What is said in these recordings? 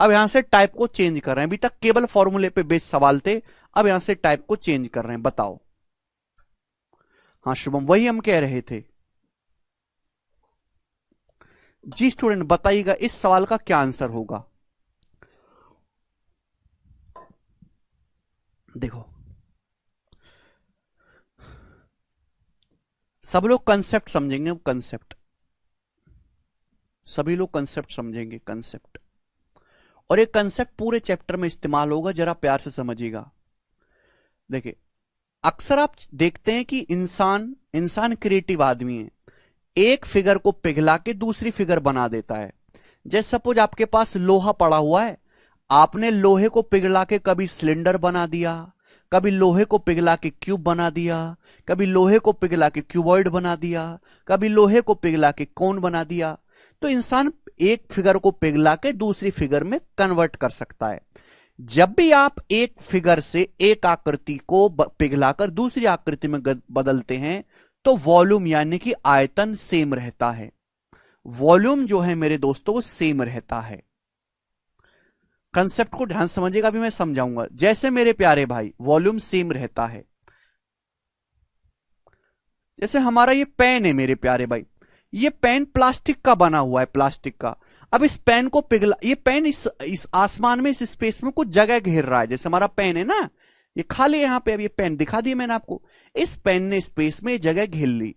अब यहां से टाइप को चेंज कर रहे हैं, अभी तक केवल फॉर्मूले पे बेस्ड सवाल थे, अब यहां से टाइप को चेंज कर रहे हैं, बताओ। हाँ शुभम, वही हम कह रहे थे। जी स्टूडेंट, बताइएगा इस सवाल का क्या आंसर होगा। देखो सब लोग कंसेप्ट समझेंगे, कंसेप्ट, सभी लोग कंसेप्ट समझेंगे, कंसेप्ट। और ये कंसेप्ट पूरे चैप्टर में इस्तेमाल होगा, जरा प्यार से समझिएगा। देखिए अक्सर आप देखते हैं कि इंसान इंसान क्रिएटिव आदमी है, एक फिगर को पिघला के दूसरी फिगर बना देता है। जैसे सपोज आपके पास लोहा पड़ा हुआ है, आपने लोहे को पिघला के कभी सिलेंडर बना दिया, कभी लोहे को पिघला के क्यूब बना दिया, कभी लोहे को पिघला के क्यूबॉइड बना दिया, कभी लोहे को पिघला के कोन बना दिया। तो इंसान एक फिगर को पिघला के दूसरी फिगर में कन्वर्ट कर सकता है। जब भी आप एक फिगर से एक आकृति को पिघलाकर दूसरी आकृति में बदलते हैं तो वॉल्यूम यानी कि आयतन सेम रहता है। वॉल्यूम जो है मेरे दोस्तों वो सेम रहता है। कंसेप्ट को ध्यान समझिएगा, अभी मैं समझाऊंगा। जैसे मेरे प्यारे भाई वॉल्यूम सेम रहता है, जैसे हमारा ये पेन है मेरे प्यारे भाई, ये पेन प्लास्टिक का बना हुआ है, प्लास्टिक का। अब इस पेन को पिघला, ये पेन इस आसमान में, इस स्पेस में कुछ जगह घेर रहा है। जैसे हमारा पेन है ना, ये खाली यहां पे, अब ये पेन दिखा दिया मैंने आपको, इस पेन ने स्पेस में जगह घेर ली।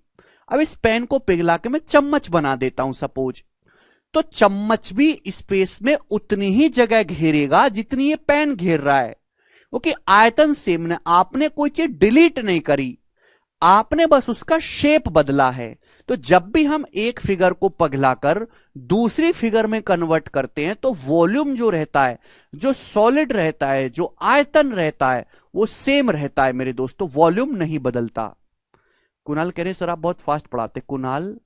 अब इस पेन को पिघला के मैं चम्मच बना देता हूं सपोज, तो चम्मच भी स्पेस में उतनी ही जगह घेरेगा जितनी ये पेन घेर रहा है, क्योंकि आयतन सेम ने, आपने कोई चीज डिलीट नहीं करी, आपने बस उसका शेप बदला है। तो जब भी हम एक फिगर को पिघलाकर दूसरी फिगर में कन्वर्ट करते हैं तो वॉल्यूम जो रहता है, जो सॉलिड रहता है, जो आयतन रहता है, वो सेम रहता है मेरे दोस्तों, वॉल्यूम नहीं बदलता। कुणाल कह रहे सर आप बहुत फास्ट पढ़ाते। कुणाल,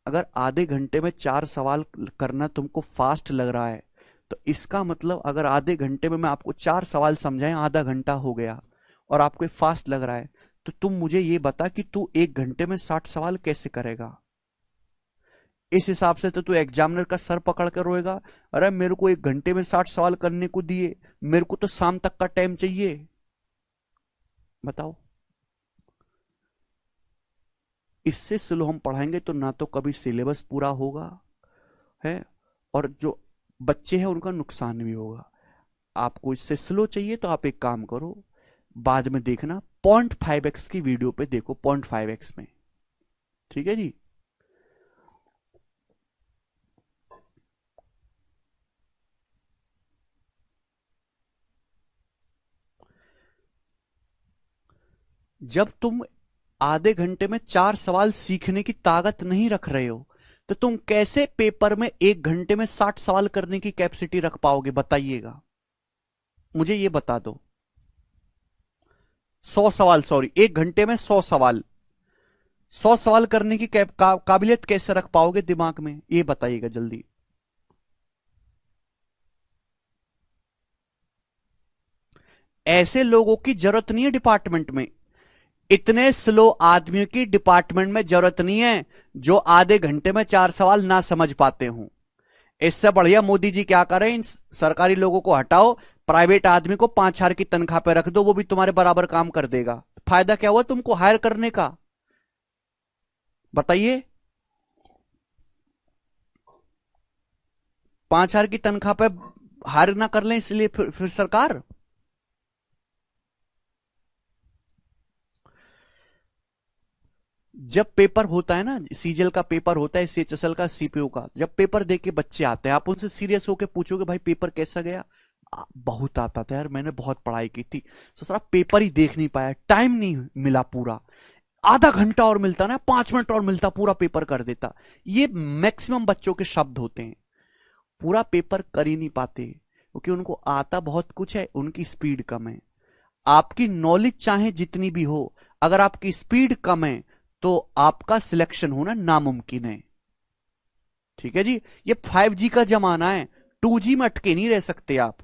अगर आधे घंटे में 4 सवाल करना तुमको फास्ट लग रहा है तो इसका मतलब अगर आधे घंटे में मैं आपको 4 सवाल समझाएं, आधा घंटा हो गया और आपको फास्ट लग रहा है, तो तुम मुझे ये बता कि तू 1 घंटे में 60 सवाल कैसे करेगा। इस हिसाब से तो तू एग्जामिनर का सर पकड़ कर रोएगा, अरे मेरे को 1 घंटे में 60 सवाल करने को दिए, मेरे को तो शाम तक का टाइम चाहिए। बताओ, इससे स्लो हम पढ़ाएंगे तो ना तो कभी सिलेबस पूरा होगा है, और जो बच्चे हैं उनका नुकसान भी होगा। आपको इससे स्लो चाहिए तो आप एक काम करो, बाद में देखना 0.5x की वीडियो पे देखो, 0.5x में। ठीक है जी। जब तुम आधे घंटे में 4 सवाल सीखने की ताकत नहीं रख रहे हो तो तुम कैसे पेपर में 1 घंटे में 60 सवाल करने की कैपेसिटी रख पाओगे, बताइएगा मुझे, ये बता दो। 100 सवाल, सॉरी 1 घंटे में 100 सवाल, 100 सवाल करने की काबिलियत कैसे रख पाओगे दिमाग में, ये बताइएगा जल्दी। ऐसे लोगों की जरूरत नहीं है डिपार्टमेंट में, इतने स्लो आदमियों की डिपार्टमेंट में जरूरत नहीं है जो आधे घंटे में 4 सवाल ना समझ पाते हों। इससे बढ़िया मोदी जी क्या करें, इन सरकारी लोगों को हटाओ, प्राइवेट आदमी को 5,000 की तनख्वाह पे रख दो, वो भी तुम्हारे बराबर काम कर देगा। फायदा क्या हुआ तुमको हायर करने का, बताइए। 5,000 की तनख्वाह पे हायर ना कर लें इसलिए फिर सरकार। जब पेपर होता है ना, सीजीएल का पेपर होता है, सीएचएसएल का, सीपीओ का, जब पेपर दे के बच्चे आते हैं, आप उनसे सीरियस होकर पूछोगे भाई पेपर कैसा गया, बहुत आता था यार, मैंने बहुत पढ़ाई की थी, तो सर पेपर ही देख नहीं पाया, टाइम नहीं मिला पूरा, आधा घंटा और मिलता ना, 5 मिनट और मिलता, पूरा पेपर कर देता। ये मैक्सिमम बच्चों के शब्द होते हैं, पूरा पेपर कर ही नहीं पाते क्योंकि उनको आता बहुत कुछ है, उनकी स्पीड कम है। आपकी नॉलेज चाहे जितनी भी हो, अगर आपकी स्पीड कम है तो आपका सिलेक्शन होना नामुमकिन है। ठीक है जी, ये 5G का जमाना है, 2G में अटके नहीं रह सकते आप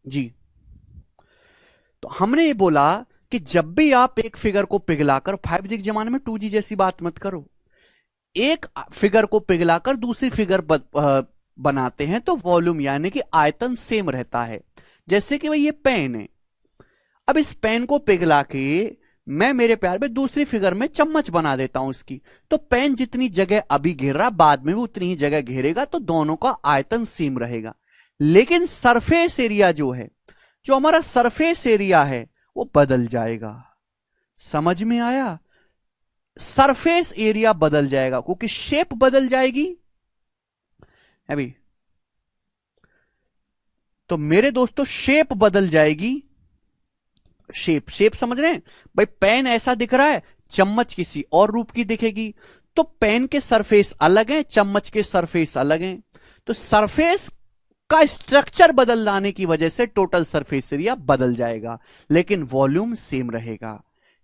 जी। तो हमने ये बोला कि जब भी आप एक फिगर को पिघलाकर, 5G के जमाने में 2G जैसी बात मत करो, एक फिगर को पिघलाकर दूसरी फिगर बनाते हैं तो वॉल्यूम यानी कि आयतन सेम रहता है। जैसे कि भाई ये पेन है, अब इस पेन को पिघला के मैं मेरे प्यार में दूसरी फिगर में चम्मच बना देता हूं उसकी, तो पेन जितनी जगह अभी घेर रहा बाद में भी उतनी ही जगह घेरेगा, तो दोनों का आयतन सेम रहेगा। लेकिन सरफेस एरिया जो है, जो हमारा सरफेस एरिया है वो बदल जाएगा। समझ में आया? सरफेस एरिया बदल जाएगा क्योंकि शेप बदल जाएगी। अभी तो मेरे दोस्तों शेप बदल जाएगी। शेप शेप समझ रहे हैं भाई? पेन ऐसा दिख रहा है, चम्मच किसी और रूप की दिखेगी। तो पेन के सरफेस अलग हैं, चम्मच के सरफेस अलग हैं। तो सरफेस का स्ट्रक्चर बदल जाने की वजह से टोटल सरफेस एरिया बदल जाएगा, लेकिन वॉल्यूम सेम रहेगा।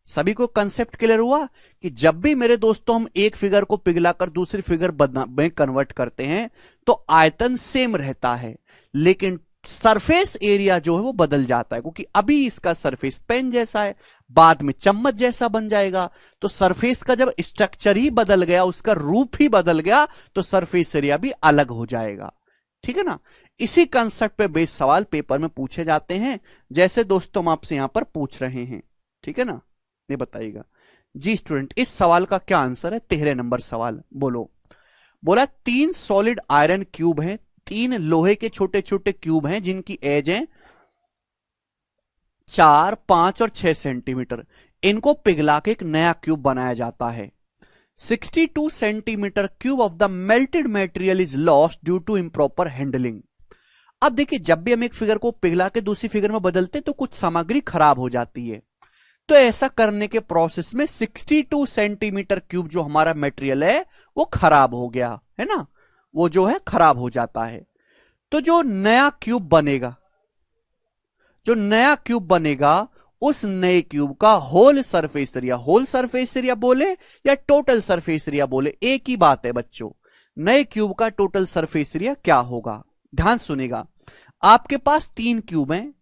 सभी को कंसेप्ट क्लियर हुआ कि जब भी मेरे दोस्तों हम एक फिगर को पिघलाकर दूसरी फिगर में कन्वर्ट करते हैं तो आयतन सेम रहता है, लेकिन सरफेस एरिया जो है वो बदल जाता है, क्योंकि अभी इसका सरफेस पेन जैसा है, बाद में चम्मच जैसा बन जाएगा। तो सरफेस का जब स्ट्रक्चर ही बदल गया, उसका रूप ही बदल गया, तो सरफेस एरिया भी अलग हो जाएगा। ठीक है ना? इसी कंसेप्ट पे बेस्ड सवाल पेपर में पूछे जाते हैं, जैसे दोस्तों हम आपसे यहां पर पूछ रहे हैं। ठीक है ना? ये बताइएगा जी स्टूडेंट, इस सवाल का क्या आंसर है? 13 नंबर सवाल बोलो। बोला 3 सॉलिड आयरन क्यूब हैं, 3 लोहे के छोटे छोटे क्यूब हैं जिनकी एज है 4, 5 और 6 सेंटीमीटर। इनको पिघला के एक नया क्यूब बनाया जाता है। 62 centimetre cube of the melted material is lost due to improper handling. अब देखिए, जब भी हम एक फिगर को पिघला के दूसरी फिगर में बदलते तो कुछ सामग्री खराब हो जाती है। तो ऐसा करने के प्रोसेस में 62 सेंटीमीटर क्यूब जो हमारा मटेरियल है वो खराब हो गया है ना, वो जो है खराब हो जाता है। तो जो नया क्यूब बनेगा, जो नया क्यूब बनेगा, उस नए क्यूब का होल सरफेस एरिया बोले या टोटल सरफेस एरिया बोले, एक ही बात है बच्चों। नए क्यूब का टोटल सरफेस एरिया क्या होगा? ध्यान सुनेगा। आपके पास 3 क्यूब हैं,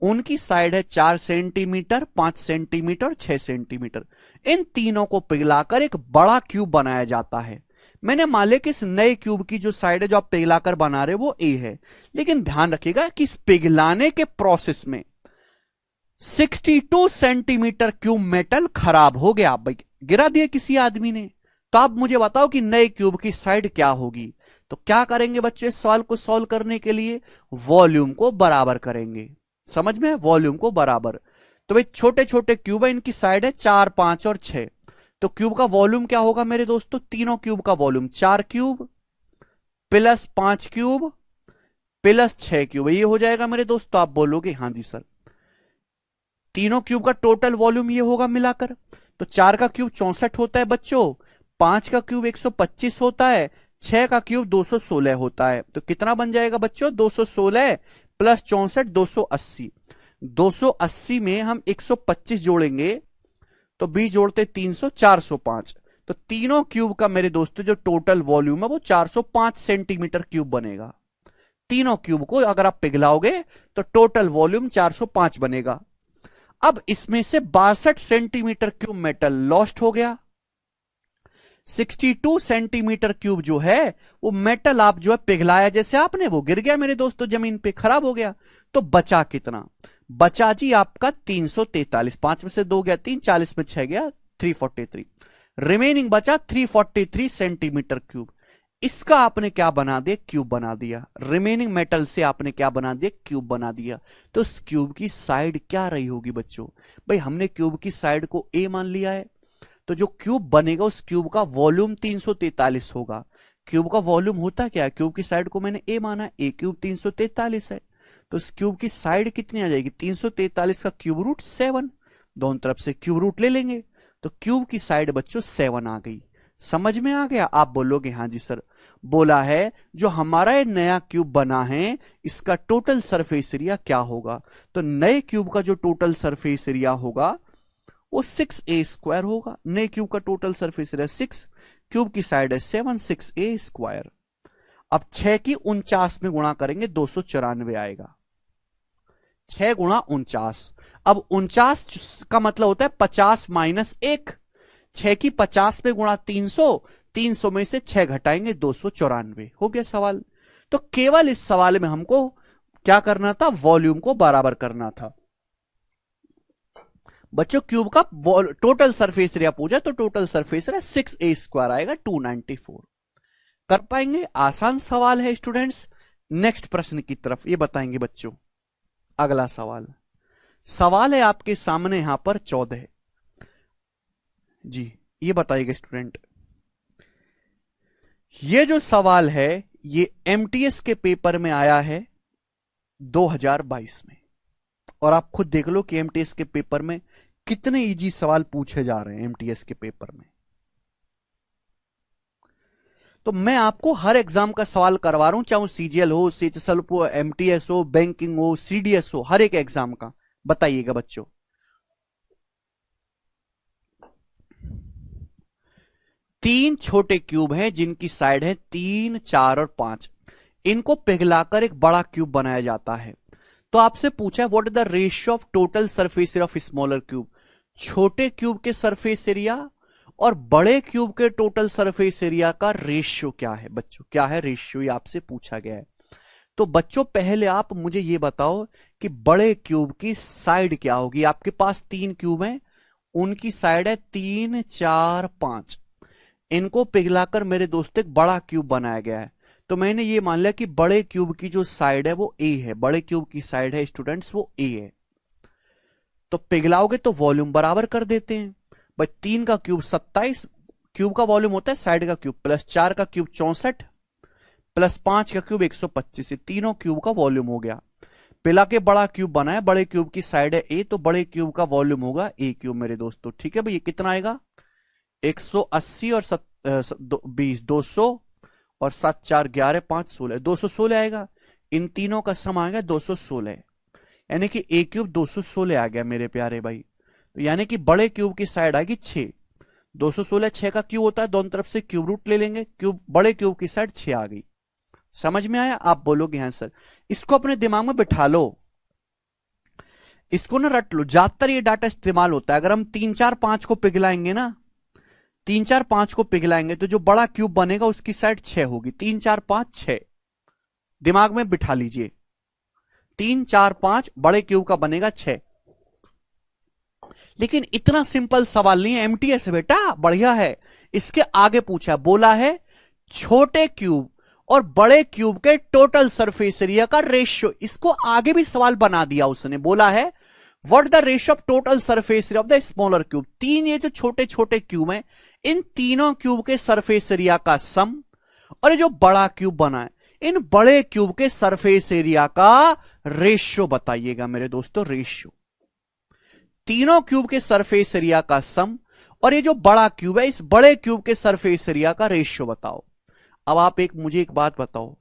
उनकी साइड है 4 सेंटीमीटर, 5 सेंटीमीटर, 6 सेंटीमीटर। इन तीनों को पिघलाकर एक बड़ा क्यूब बनाया जाता है। मैंने मान लिया कि इस नए क्यूब की जो साइड है जो आप पिघलाकर बना रहे वो ए है, लेकिन ध्यान रखिएगा कि इस पिघलाने के प्रोसेस में 62 सेंटीमीटर क्यूब मेटल खराब हो गया, भाई गिरा दिया किसी आदमी ने। तो आप मुझे बताओ कि नए क्यूब की साइड क्या होगी? तो क्या करेंगे बच्चे इस सवाल को सॉल्व करने के लिए? वॉल्यूम को बराबर करेंगे। समझ में? वॉल्यूम को बराबर। तो भाई छोटे छोटे क्यूब है, इनकी साइड है 4, 5 और 6। तो क्यूब का वॉल्यूम क्या होगा मेरे दोस्तों? तीनों क्यूब का volume 4 cube plus 5 cube plus 6 cube, ये हो जाएगा मेरे दोस्तों। आप बोलोगे हाँ जी सर, तीनों क्यूब का टोटल वॉल्यूम ये होगा मिलाकर। तो 4 का क्यूब 64 होता है बच्चों, 5 का क्यूब 125 होता है, 6 का क्यूब 216 होता है। तो कितना बन जाएगा बच्चों? 216 प्लस 64 280। 280 में हम 125 जोड़ेंगे तो 20 जोड़ते 300, 405। तो तीनों क्यूब का मेरे दोस्तों जो टोटल वॉल्यूम है वो 405 सेंटीमीटर क्यूब बनेगा। तीनों क्यूब को अगर आप पिघलाओगे तो टोटल वॉल्यूम 405 बनेगा। अब इसमें से 62 सेंटीमीटर क्यूब मेटल लॉस्ट हो गया। 62 सेंटीमीटर क्यूब जो है वो मेटल आप जो है पिघलाया जैसे आपने, वो गिर गया मेरे दोस्तों जमीन पे, खराब हो गया। तो बचा कितना? बचा जी आपका 343। 5 में से 2 गया 3, 40 में 6 गया 343। रिमेनिंग बचा 343 सेंटीमीटर क्यूब। इसका आपने क्या बना दिया? क्यूब बना दिया। रिमेनिंग मेटल से आपने क्या बना दिया? क्यूब बना दिया। तो इस क्यूब की साइड क्या रही होगी बच्चों? भाई हमने क्यूब की साइड को ए मान लिया है, तो जो क्यूब बनेगा उस क्यूब का वॉल्यूम 343 होगा। क्यूब का वॉल्यूम होता क्या है? क्यूब की साइड को मैंने ए माना, ए क्यूब 343 है, तो इस क्यूब की साइड कितनी आ जाएगी? 343 का क्यूब रूट 7। दोनों तरफ से क्यूब रूट ले लेंगे, तो क्यूब की साइड बच्चों 7 आ गई। समझ में आ गया? आप बोलोगे हाँ जी सर। बोला है जो हमारा ये नया क्यूब बना है इसका टोटल सरफेस एरिया क्या होगा? तो नए क्यूब का जो टोटल सरफेस एरिया होगा वो 6a² होगा। नए क्यूब का टोटल सरफेस एरिया 6, क्यूब की साइड है 7, 6a²। अब 6 की 49 में गुणा करेंगे 294 आएगा। 6 गुणा 49। अब 49 का मतलब होता है 50 माइनस 1। 6 की 50 में गुणा 300, 300 में से 6 घटाएंगे 294, हो गया सवाल। तो केवल इस सवाल में हमको क्या करना था, वॉल्यूम को बराबर करना था। बच्चों क्यूब का टोटल सरफेस एरिया पूछा तो टोटल सरफेस एरिया 6a² आएगा 294। कर पाएंगे, आसान सवाल है स्टूडेंट्स। नेक्स्ट प्रश्न की तरफ ये बताएंगे बच्चों। अगला सवाल है आपके सामने यहां पर 14 जी। ये बताइएगा स्टूडेंट, ये जो सवाल है ये एमटीएस के पेपर में आया है 2022 में, और आप खुद देख लो कि एमटीएस के पेपर में कितने इजी सवाल पूछे जा रहे हैं एमटीएस के पेपर में। तो मैं आपको हर एग्जाम का सवाल करवा रहा हूं, चाहे सीजीएल हो, सीएचएसएल हो, एमटीएस हो, बैंकिंग हो, सीडीएस हो, हर एक एग्जाम का बताइएगा बच्चों। तीन छोटे क्यूब हैं जिनकी साइड है 3, 4 और 5। इनको पिघलाकर एक बड़ा क्यूब बनाया जाता है। तो आपसे पूछा है what is the ratio of total surface area of smaller cube. छोटे क्यूब के सरफेस एरिया और बड़े क्यूब के टोटल सरफेस एरिया का रेशियो क्या है बच्चों, क्या है रेशियो, ये आपसे पूछा गया है। तो बच्चों पहले आप मुझे ये बताओ कि बड़े क्यूब की साइड क्या होगी। आपके पास 3 क्यूब हैं, उनकी साइड है 3, 4, 5। इनको पिघलाकर मेरे दोस्त एक बड़ा क्यूब बनाया गया है। तो मैंने ये मान लिया कि बड़े क्यूब की जो साइड है वो ए है, बड़े क्यूब की साइड है स्टूडेंट्स वो ए है। तो पिघलाओगे तो वॉल्यूम बराबर कर देते हैं भाई। 3 का क्यूब 27 क्यूब का वॉल्यूम होता है, साइड का क्यूब, प्लस 4 का क्यूब 64, प्लस 5 का क्यूब 125, तीनों क्यूब का वॉल्यूम हो गया। पिला के बड़ा क्यूब बनाया, बड़े क्यूब की साइड है ए, तो बड़े क्यूब का वॉल्यूम होगा ए क्यूब मेरे दोस्तों। ठीक है भाई, ये कितना आएगा 180 और 20 200 और 7 4 11 5 16 216 आएगा। इन तीनों का सम आएगा 216, यानी कि ए क्यूब 216 आ गया मेरे प्यारे भाई। तो यानी कि बड़े क्यूब की साइड आएगी 6, 216 6 का क्यूब होता है, दोनों तरफ से क्यूब रूट ले लेंगे, क्यूब बड़े क्यूब की साइड 6 आ गई। समझ में आया? आप बोलोगे हाँ सर। इसको अपने दिमाग में बिठा लो, इसको ना रट लो, ज्यादातर ये डाटा इस्तेमाल होता है। अगर हम 3 4 5 को पिघलाएंगे ना, 3 4 5 को पिघलाएंगे तो जो बड़ा क्यूब बनेगा उसकी साइड 6 होगी। 3 4 5 6 दिमाग में बिठा लीजिए। 3 4 5 बड़े क्यूब का बनेगा 6। लेकिन इतना सिंपल सवाल नहीं है, एमटीएस है बेटा, बढ़िया है। इसके आगे पूछा, बोला है छोटे क्यूब और बड़े क्यूब के टोटल सरफेस एरिया का रेशियो। इसको आगे भी सवाल बना दिया उसने, बोला है what the ratio of total surface area of the smaller cube. 3 ये जो छोटे छोटे क्यूब हैं, इन तीनों क्यूब के सरफेस एरिया का सम, और ये जो बड़ा क्यूब बना है इन बड़े क्यूब के सरफेस एरिया का रेशियो बताइएगा मेरे दोस्तों। रेशियो तीनों क्यूब के सरफेस एरिया का सम और ये जो बड़ा क्यूब है इस बड़े क्यूब के सरफेस एरिया का रेशियो बताओ। अब आप मुझे एक बात बताओ,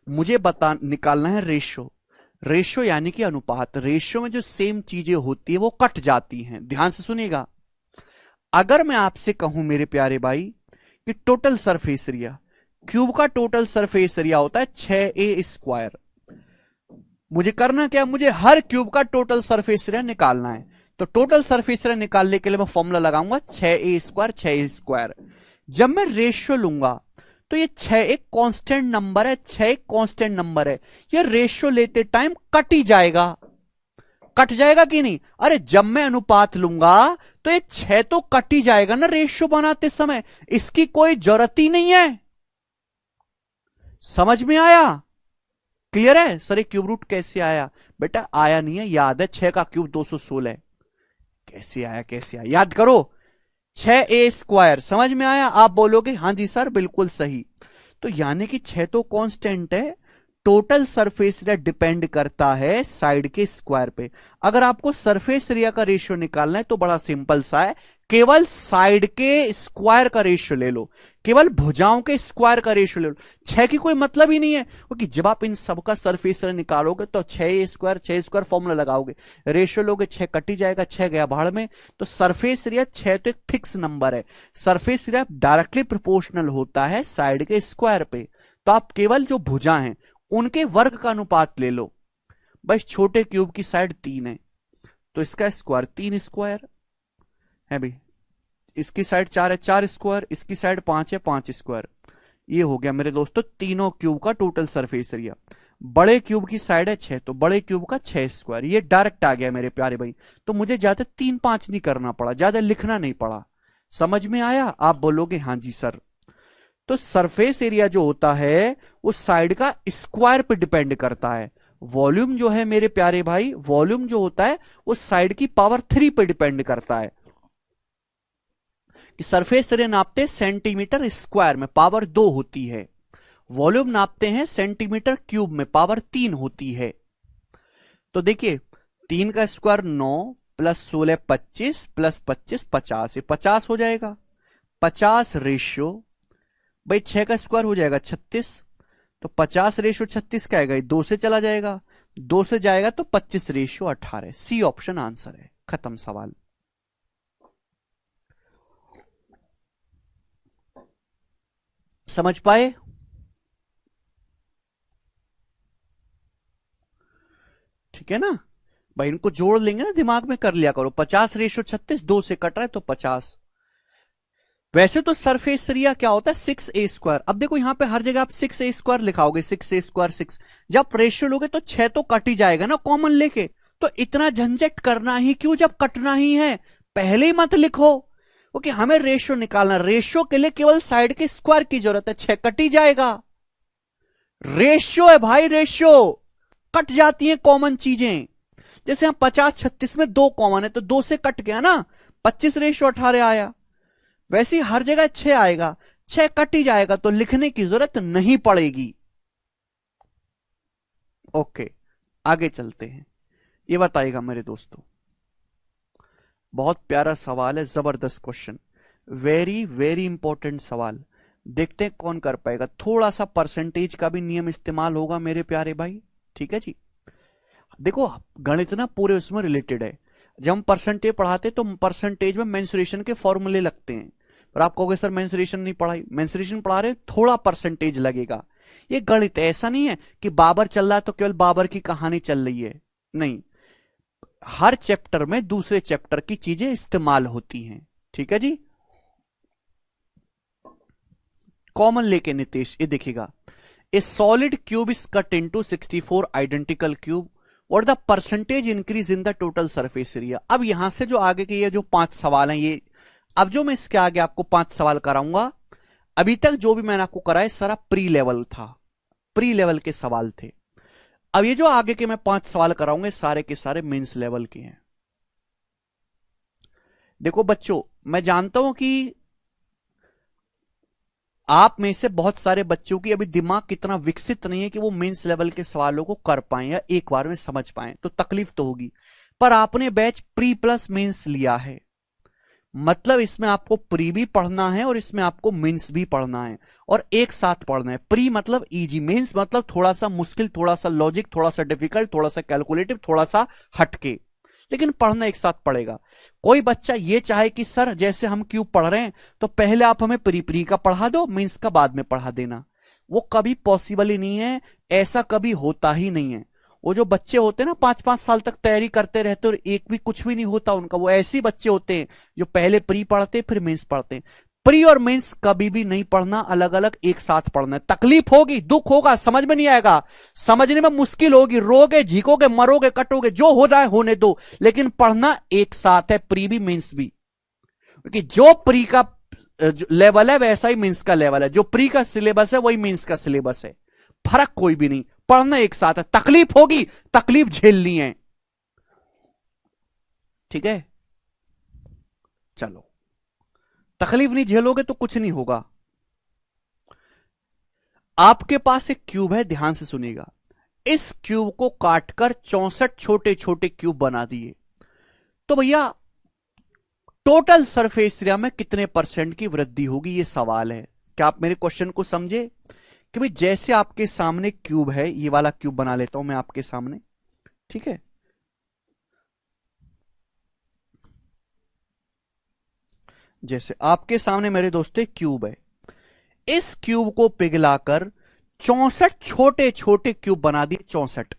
मुझे निकालना है रेशियो। रेशियो यानी कि अनुपात। रेशियो में जो सेम चीजें होती है वो कट जाती हैं। ध्यान से सुनिएगा। अगर मैं आपसे कहूं मेरे प्यारे भाई कि टोटल सरफेस एरिया, क्यूब का टोटल सरफेस एरिया होता है 6a²। मुझे करना क्या, मुझे हर क्यूब का टोटल सरफेस एरिया निकालना है। तो टोटल सरफेस एरिया निकालने के लिए मैं फॉर्मूला लगाऊंगा 6a²। जब मैं रेशियो लूंगा तो ये 6 एक कांस्टेंट नंबर है, 6 एक कांस्टेंट नंबर है, ये रेशियो लेते टाइम कट ही जाएगा। कट जाएगा कि नहीं? अरे जब मैं अनुपात लूंगा तो ये 6 तो कट ही जाएगा ना रेशियो बनाते समय, इसकी कोई जरूरत ही नहीं है। समझ में आया? क्लियर है सर? ये क्यूब रूट कैसे आया? बेटा आया नहीं है, याद है 6 का क्यूब 216। कैसे आया, कैसे आया, याद करो। 6a²। समझ में आया? आप बोलोगे हाँ जी सर बिल्कुल सही। तो यानी कि 6 तो कांस्टेंट है, टोटल सरफेस एरिया डिपेंड करता है साइड के स्क्वायर पे। अगर आपको सरफेस एरिया का रेशियो निकालना है तो बड़ा सिंपल सा है, केवल साइड के स्क्वायर का रेशियो ले लो, केवल भुजाओं के स्क्वायर का रेशियो ले लो। 6 की कोई मतलब ही नहीं है, क्योंकि जब आप इन सबका सरफेस एरिया निकालोगे तो 6a² फॉर्मूला लगाओगे, रेशियो लोगे 6 कट ही जाएगा, 6 गया भाड़ में। तो सरफेस एरिया 6 तो एक फिक्स नंबर है, सरफेस एरिया डायरेक्टली प्रोपोर्शनल होता है साइड के स्क्वायर पे। तो आप केवल जो भुजा हैं उनके वर्ग का अनुपात ले लो। बस छोटे क्यूब की साइड 3 है तो इसका स्क्वायर 3² है भाई, इसकी साइड 4 है 4 स्क्वायर, इसकी साइड 5 है 5 स्क्वायर। ये हो गया मेरे दोस्तों तीनों क्यूब का टोटल सरफेस एरिया। बड़े क्यूब की साइड है 6, तो बड़े क्यूब का 6 स्क्वायर। ये डायरेक्ट आ गया मेरे प्यारे भाई, तो मुझे ज्यादा 3-5 नहीं करना पड़ा, ज्यादा लिखना नहीं पड़ा। समझ में आया? आप बोलोगे हाँ जी सर। तो सरफेस एरिया जो होता है वो साइड का स्क्वायर पे डिपेंड करता है। वॉल्यूम जो है मेरे प्यारे भाई, वॉल्यूम जो होता है वो साइड की पावर 3 पे डिपेंड करता है। कि सरफेस एरिया नापते हैं सेंटीमीटर स्क्वायर में, पावर 2 होती है। वॉल्यूम नापते हैं सेंटीमीटर क्यूब में, पावर 3 होती है। तो देखिए 3 का स्क्वायर 9 प्लस 16 25 प्लस 25 50, ये 50 हो जाएगा। 50 रेशियो भाई 6 का स्क्वायर हो जाएगा 36, तो 50 रेशियो 36 का आएगा, 2 से चला जाएगा, 2 से जाएगा तो 25 रेशियो 18। सी ऑप्शन आंसर है। खत्म सवाल। समझ पाए? ठीक है ना भाई, इनको जोड़ लेंगे ना, दिमाग में कर लिया करो। 50 रेशियो 36, 2 से कट रहा है तो 50। वैसे तो सरफेस एरिया क्या होता है 6a स्क्वायर। अब देखो यहां पे हर जगह आप 6a स्क्वायर लिखाओगे, 6a स्क्वायर 6। जब रेशियो लोगे तो 6 तो कट ही जाएगा ना कॉमन लेके, तो इतना झंझट करना ही क्यों जब कटना ही है। पहले ही मत लिखो, क्योंकि हमें रेशियो निकालना, रेशियो के लिए केवल साइड के स्क्वायर की जरूरत है, 6 कट ही जाएगा। रेशियो है भाई, रेशियो कट जाती है कॉमन चीजें। जैसे हम 50 36 में 2 कॉमन है तो 2 से कट गया ना, 25 रेशियो 18 आया। वैसे ही हर जगह 6 आएगा, 6 कट ही जाएगा, तो लिखने की जरूरत नहीं पड़ेगी। ओके आगे चलते हैं। ये बताइएगा मेरे दोस्तों, बहुत प्यारा सवाल है, जबरदस्त क्वेश्चन, वेरी वेरी इंपॉर्टेंट सवाल। देखते हैं कौन कर पाएगा। थोड़ा सा परसेंटेज का भी नियम इस्तेमाल होगा मेरे प्यारे भाई, ठीक है जी। देखो गणित ना पूरे उसमें रिलेटेड है। जब हम परसेंटेज पढ़ाते तो परसेंटेज में मेंसुरेशन के फॉर्मूले लगते हैं, पर आप कहोगे सर मेंसुरेशन नहीं पढ़ाई। मेंसुरेशन पढ़ा रहे, थोड़ा परसेंटेज लगेगा। ये गणित ऐसा नहीं है कि बाबर चल रहा है तो केवल बाबर की कहानी चल रही है, नहीं, हर चैप्टर में दूसरे चैप्टर की चीजें इस्तेमाल होती हैं, ठीक है जी। कॉमन लेके नितेश, ये देखिएगा, a solid cube is cut into 64 identical cube और the percentage increase in the total surface area. अब यहां से जो आगे के ये जो 5 सवाल हैं, ये अब जो मैं इसके आगे आपको 5 सवाल कराऊंगा, अभी तक जो भी मैंने आपको कराया सारा प्री लेवल था, प्री लेवल के सवाल थे। अब ये जो आगे के मैं 5 सवाल कराऊंगे सारे के सारे मेंस लेवल के हैं। देखो बच्चों, मैं जानता हूं कि आप में से बहुत सारे बच्चों की अभी दिमाग कितना विकसित नहीं है कि वो मेंस लेवल के सवालों को कर पाए या एक बार में समझ पाए, तो तकलीफ तो होगी। पर आपने बैच प्री प्लस मेंस लिया है, मतलब इसमें आपको प्री भी पढ़ना है और इसमें आपको मेंस भी पढ़ना है, और एक साथ पढ़ना है। प्री मतलब इजी, मेंस मतलब थोड़ा सा मुश्किल, थोड़ा सा लॉजिक, थोड़ा सा डिफिकल्ट, थोड़ा सा कैलकुलेटिव, थोड़ा सा हटके, लेकिन पढ़ना एक साथ पड़ेगा। कोई बच्चा ये चाहे कि सर जैसे हम क्यूब पढ़ रहे हैं तो पहले आप हमें प्री प्री का पढ़ा दो, मेंस का बाद में पढ़ा देना, वो कभी पॉसिबल ही नहीं है, ऐसा कभी होता ही नहीं है। वो जो बच्चे होते हैं ना 5-5 साल तक तैयारी करते रहते और एक भी कुछ भी नहीं होता उनका, वो ऐसे बच्चे होते हैं जो पहले प्री पढ़ते फिर मेंस पढ़ते हैं। प्री और मेंस कभी भी नहीं पढ़ना, अलग अलग एक साथ पढ़ना है। तकलीफ होगी, दुख होगा, समझ में नहीं आएगा, समझने में मुश्किल होगी, रोगे झीकोगे मरोगे कटोगे, जो हो रहा है होने दो, लेकिन पढ़ना एक साथ है, प्री भी मेंस भी। क्योंकि जो प्री का लेवल है वैसा ही मेंस का लेवल है, जो प्री का सिलेबस है वही मेंस का सिलेबस है, फर्क कोई भी नहीं, पढ़ना एक साथ है। तकलीफ होगी, तकलीफ झेलनी है, ठीक है। चलो, तकलीफ नहीं झेलोगे तो कुछ नहीं होगा। आपके पास एक क्यूब है, ध्यान से सुनिएगा, इस क्यूब को काटकर 64 छोटे छोटे क्यूब बना दिए, तो भैया टोटल सरफेस एरिया में कितने परसेंट की वृद्धि होगी, ये सवाल है। क्या आप मेरे क्वेश्चन को समझे? कि भाई जैसे आपके सामने क्यूब है, ये वाला क्यूब बना लेता हूं मैं आपके सामने, ठीक है। जैसे आपके सामने मेरे दोस्तों एक क्यूब है, इस क्यूब को पिघलाकर 64 छोटे छोटे क्यूब बना दिए, 64।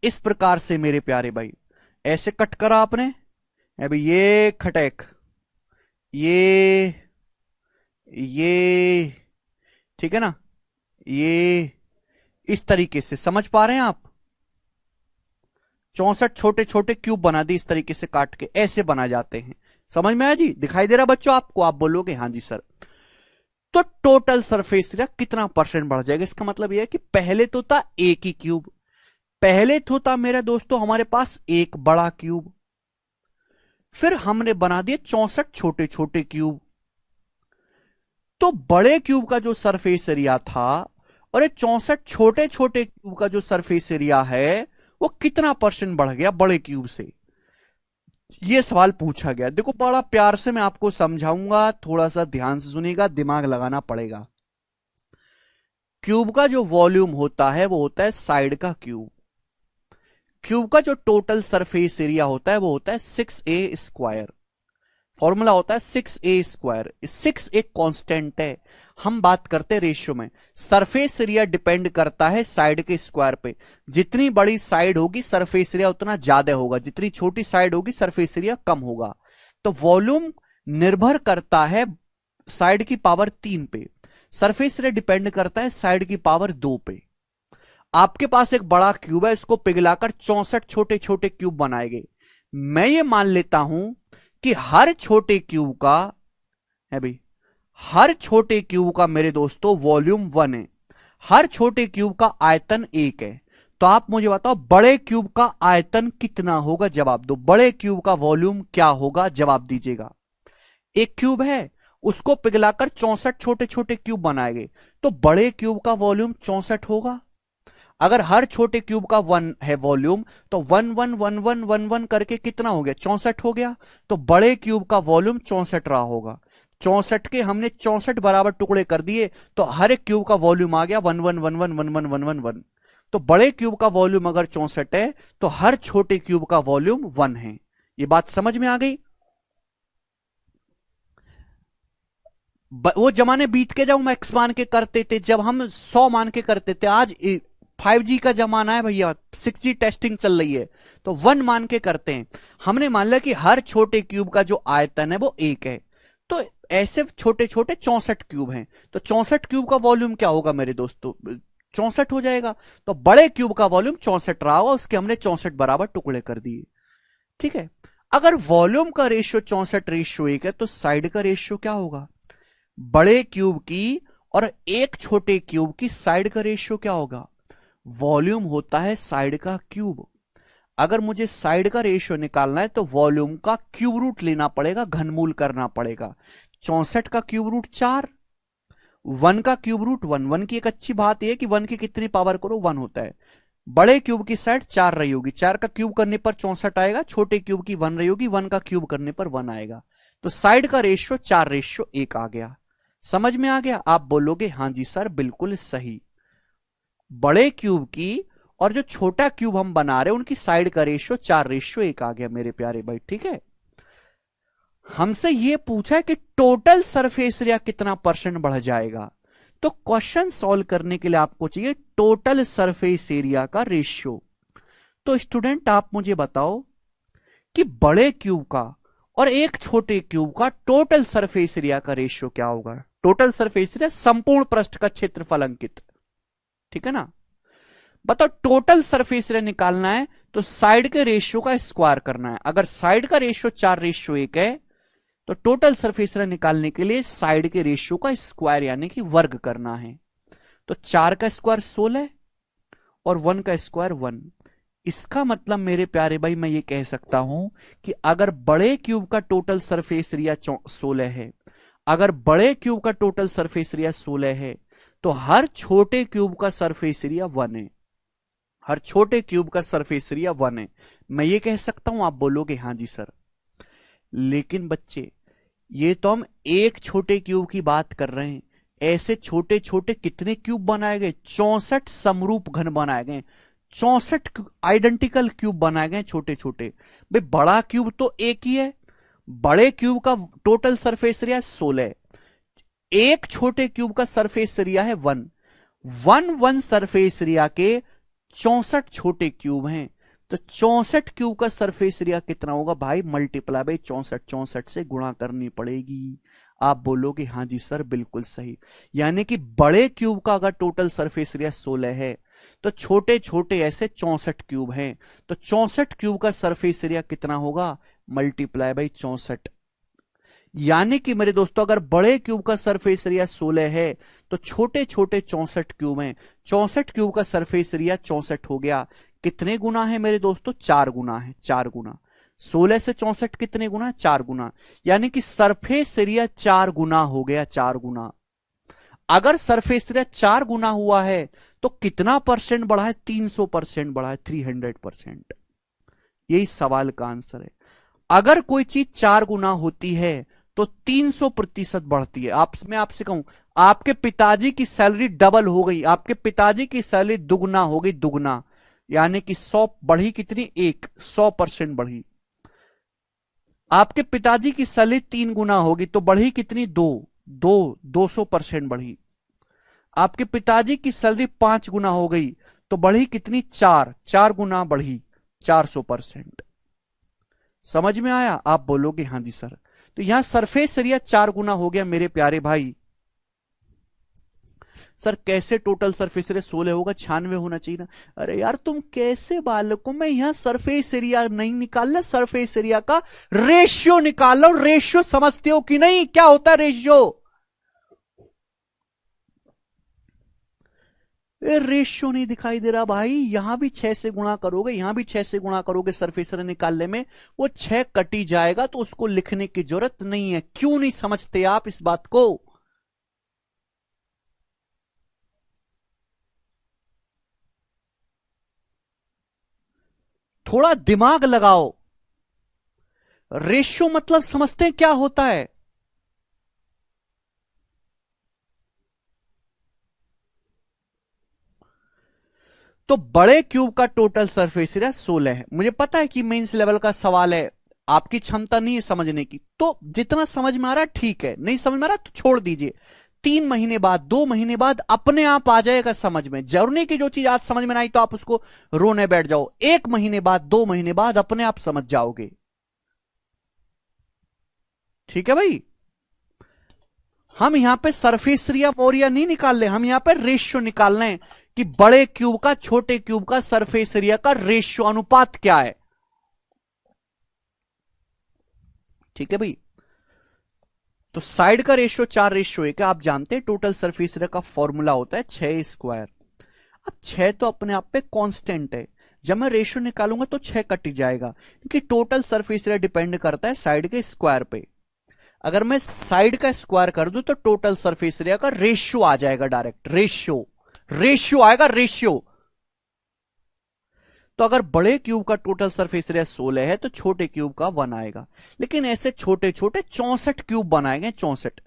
इस प्रकार से मेरे प्यारे भाई, ऐसे कट करा आपने, अभी ये खटैक, ये ठीक है ना, ये इस तरीके से समझ पा रहे हैं आप? 64 छोटे छोटे क्यूब बना दिए इस तरीके से काट के, ऐसे बना जाते हैं। समझ में आया जी? दिखाई दे रहा बच्चों आपको? आप बोलोगे हाँ जी सर। तो टोटल सरफेस एरिया कितना परसेंट बढ़ जाएगा? इसका मतलब यह है कि पहले तो था एक ही क्यूब, पहले तो था मेरे दोस्तों हमारे पास एक बड़ा क्यूब, फिर हमने बना दिए 64 छोटे छोटे क्यूब। तो बड़े क्यूब का जो सरफेस एरिया था और ये 64 छोटे छोटे क्यूब का जो सरफेस एरिया है वो कितना परसेंट बढ़ गया बड़े क्यूब से? ये सवाल पूछा गया। देखो बड़ा प्यार से मैं आपको समझाऊंगा, थोड़ा सा ध्यान से सुनिएगा, दिमाग लगाना पड़ेगा। क्यूब का जो वॉल्यूम होता है वो होता है साइड का क्यूब। क्यूब का जो टोटल सरफेस एरिया होता है वो होता है 6a²। फॉर्मूला होता है 6a²। 6 एक कांस्टेंट है। हम बात करते हैं रेशियो में। सरफेस एरिया डिपेंड करता है साइड के स्क्वायर पे। जितनी बड़ी साइड होगी सरफेस एरिया उतना ज्यादा होगा, जितनी छोटी साइड होगी सरफेस एरिया कम होगा। तो वॉल्यूम निर्भर करता है साइड की पावर 3 पे, सरफेस एरिया डिपेंड करता है साइड की पावर 2 पे। आपके पास एक बड़ा क्यूब है, इसको पिघलाकर 64 छोटे छोटे क्यूब बनाएंगे। मैं ये मान लेता हूं कि हर छोटे क्यूब का है भाई, हर छोटे क्यूब का मेरे दोस्तों वॉल्यूम 1 है, हर छोटे क्यूब का आयतन 1 है। तो आप मुझे बताओ बड़े क्यूब का आयतन कितना होगा? जवाब दो। बड़े क्यूब का वॉल्यूम क्या होगा? जवाब दीजिएगा। एक क्यूब है, उसको पिघलाकर 64 छोटे छोटे क्यूब बनाएंगे, तो बड़े क्यूब का वॉल्यूम 64 होगा। अगर हर छोटे क्यूब का 1 है वॉल्यूम, तो 1 1 1 1 1 1 करके कितना हो गया? 64 हो गया। तो बड़े क्यूब का वॉल्यूम 64 रहा होगा। 64 के हमने 64 बराबर टुकड़े कर दिए, तो हर एक क्यूब का वॉल्यूम आ गया 1 1 1 1 1 1 1 1 1। तो बड़े क्यूब का वॉल्यूम अगर 64 है तो हर छोटे क्यूब का वॉल्यूम 1 है। ये बात समझ में आ गई? वो जमाने बीत के जब हम एक्स मान के करते थे, जब हम 100 मान के करते थे। आज 5G का जमाना है भैया, 6G टेस्टिंग चल रही है, तो 1 मान के करते हैं। हमने मान लिया कि हर छोटे क्यूब का जो आयतन है वो 1 है। तो ऐसे छोटे छोटे 64 क्यूब हैं, तो 64 क्यूब का वॉल्यूम क्या होगा मेरे दोस्तों? 64 हो जाएगा। तो बड़े क्यूब का वॉल्यूम 64 रहा होगा, उसके हमने 64 बराबर टुकड़े कर दिए। ठीक है। अगर वॉल्यूम का रेशियो 64 रेशियो 1 है तो साइड का रेशियो क्या होगा? बड़े क्यूब की और एक छोटे क्यूब की साइड का रेशियो क्या होगा? वॉल्यूम होता है साइड का क्यूब। अगर मुझे साइड का रेशियो निकालना है तो वॉल्यूम का क्यूब रूट लेना पड़ेगा, घनमूल करना पड़ेगा। 64 का क्यूब रूट 4, 1 का क्यूब रूट 1। 1 की एक अच्छी बात यह कि 1 की कितनी पावर करो 1 होता है। बड़े क्यूब की साइड 4 रही होगी, 4 का क्यूब करने पर 64 आएगा। छोटे क्यूब की 1 रही होगी, 1 का क्यूब करने पर 1 आएगा। तो साइड का रेशियो 4:1 आ गया। समझ में आ गया? आप बोलोगे हाँ जी सर बिल्कुल सही। बड़े क्यूब की और जो छोटा क्यूब हम बना रहे हैं उनकी साइड का रेशियो 4:1 आ गया मेरे प्यारे भाई। ठीक है। हमसे यह पूछा है कि टोटल सरफेस एरिया कितना परसेंट बढ़ जाएगा। तो क्वेश्चन सॉल्व करने के लिए आपको चाहिए टोटल सरफेस एरिया का रेशियो। तो स्टूडेंट आप मुझे बताओ कि बड़े क्यूब का और एक छोटे क्यूब का टोटल सरफेस एरिया का रेशियो क्या होगा? टोटल सरफेस एरिया संपूर्ण पृष्ठ का क्षेत्रफल अंकित। ठीक है ना? बताओ टोटल सरफेस एरिया निकालना है तो साइड के रेशियो का स्क्वायर करना है। अगर साइड का रेशियो 4:1 है तो टोटल सरफेस एरिया निकालने के लिए साइड के रेशियो का स्क्वायर यानी कि वर्ग करना है। तो 4 का स्क्वायर 16 और 1 का स्क्वायर 1। इसका मतलब मेरे प्यारे भाई मैं ये कह सकता हूं कि अगर बड़े क्यूब का टोटल सरफेस एरिया 16 है, अगर बड़े क्यूब का टोटल सरफेस एरिया 16 है तो हर छोटे क्यूब का सरफेस एरिया 1 है। हर छोटे क्यूब का सरफेस एरिया 1 है। मैं ये कह सकता हूं? आप बोलोगे हाँ जी सर। लेकिन बच्चे ये तो हम एक छोटे क्यूब की बात कर रहे हैं। ऐसे छोटे छोटे कितने क्यूब बनाए गए? 64 समरूप घन बनाए गए, 64 आइडेंटिकल क्यूब बनाए गए छोटे छोटे। भाई बड़ा क्यूब तो एक ही है, बड़े क्यूब का टोटल सरफेस एरिया 16, एक छोटे क्यूब का सरफेस एरिया है 1। 1 1 सरफेस एरिया के 64 छोटे क्यूब हैं। तो 64 क्यूब का सरफेस एरिया कितना होगा भाई? मल्टीप्लाई बाई 64, 64 से गुणा करनी पड़ेगी। आप बोलोगे हाँ जी सर बिल्कुल सही। यानी कि बड़े क्यूब का अगर टोटल सरफेस एरिया 16 है तो छोटे छोटे ऐसे 64 क्यूब हैं, तो 64 क्यूब का सरफेस एरिया कितना होगा? Multiply by 64। यानी कि मेरे दोस्तों अगर बड़े क्यूब का सरफेस एरिया 16 है तो छोटे छोटे 64 क्यूब हैं, 64 क्यूब का सरफेस एरिया 64 हो गया। कितने गुना है मेरे दोस्तों? 4 गुना है, 4 गुना। 16 से 64 कितने गुना? 4 गुना। यानी कि सरफेस एरिया 4 गुना हो गया, 4 गुना। अगर सरफेस एरिया 4 गुना हुआ है तो कितना परसेंट बढ़ा है? 300% बढ़ा है, 300%। यही सवाल का आंसर है। अगर कोई चीज 4 गुना होती है तो 300% बढ़ती है। मैं आपसे कहूं, आपके पिताजी की सैलरी डबल हो गई, आपके पिताजी की सैलरी दुगना हो गई, दुगना। यानी कि 100 बढ़ी कितनी? 100% बढ़ी। आपके पिताजी की सैलरी 3 गुना होगी तो बढ़ी कितनी? 200% बढ़ी। आपके पिताजी की सैलरी 5 गुना हो गई तो बढ़ी कितनी? 4 गुना बढ़ी, 400%। समझ में आया? आप बोलोगे हाँ जी सर। तो यहां सरफेस एरिया 4 गुना हो गया मेरे प्यारे भाई। सर कैसे टोटल सरफेस एरिया 16 होगा? 96 होना चाहिए ना। अरे यार तुम कैसे बालको, मैं यहां सरफेस एरिया नहीं निकालना, सरफेस एरिया का रेशियो निकाल लो। रेशियो समझते हो कि नहीं? क्या होता है रेशियो? रेशियो नहीं दिखाई दे रहा भाई। यहां भी 6 से गुणा करोगे, यहां भी 6 से गुणा करोगे, सरफेस एरिया निकालने में वो 6 कटी जाएगा, तो उसको लिखने की जरूरत नहीं है। क्यों नहीं समझते आप इस बात को? थोड़ा दिमाग लगाओ। रेशियो मतलब समझते हैं क्या होता है? तो बड़े क्यूब का टोटल सरफेस एरिया 16 है। मुझे पता है कि मेंस लेवल का सवाल है, आपकी क्षमता नहीं है समझने की, तो जितना समझ में आ रहा है ठीक है, नहीं समझ में आ रहा तो छोड़ दीजिए। 3 महीने बाद, 2 महीने बाद अपने आप आ जाएगा समझ में। जरूरी नहीं कि जो चीज आज समझ में ना आई तो आप उसको रोने बैठ जाओ। 1 महीने बाद, 2 महीने बाद अपने आप समझ जाओगे। ठीक है भाई? हम यहां पे सरफेस एरिया मोरिया नहीं निकाल रहे, हम यहां पे रेशियो निकाल रहे हैं कि बड़े क्यूब का छोटे क्यूब का सरफेस एरिया का रेशियो, अनुपात क्या है। ठीक है भाई? तो साइड का रेशियो 4:1 आप जानते हैं। टोटल सरफेस एरिया का फॉर्मूला होता है 6 स्क्वायर। अब 6 तो अपने आप पे कांस्टेंट है, जब मैं रेशियो निकालूंगा तो 6 कट जाएगा, क्योंकि टोटल सरफेस एरिया डिपेंड करता है साइड के स्क्वायर पे। अगर मैं साइड का स्क्वायर कर दूं तो टोटल सरफेस एरिया का रेशियो आ जाएगा, डायरेक्ट रेशियो, रेशियो आएगा, रेशियो। तो अगर बड़े क्यूब का टोटल सरफेस एरिया 16 है तो छोटे क्यूब का 1 आएगा। लेकिन ऐसे छोटे छोटे 64 क्यूब बनाए गए, 64।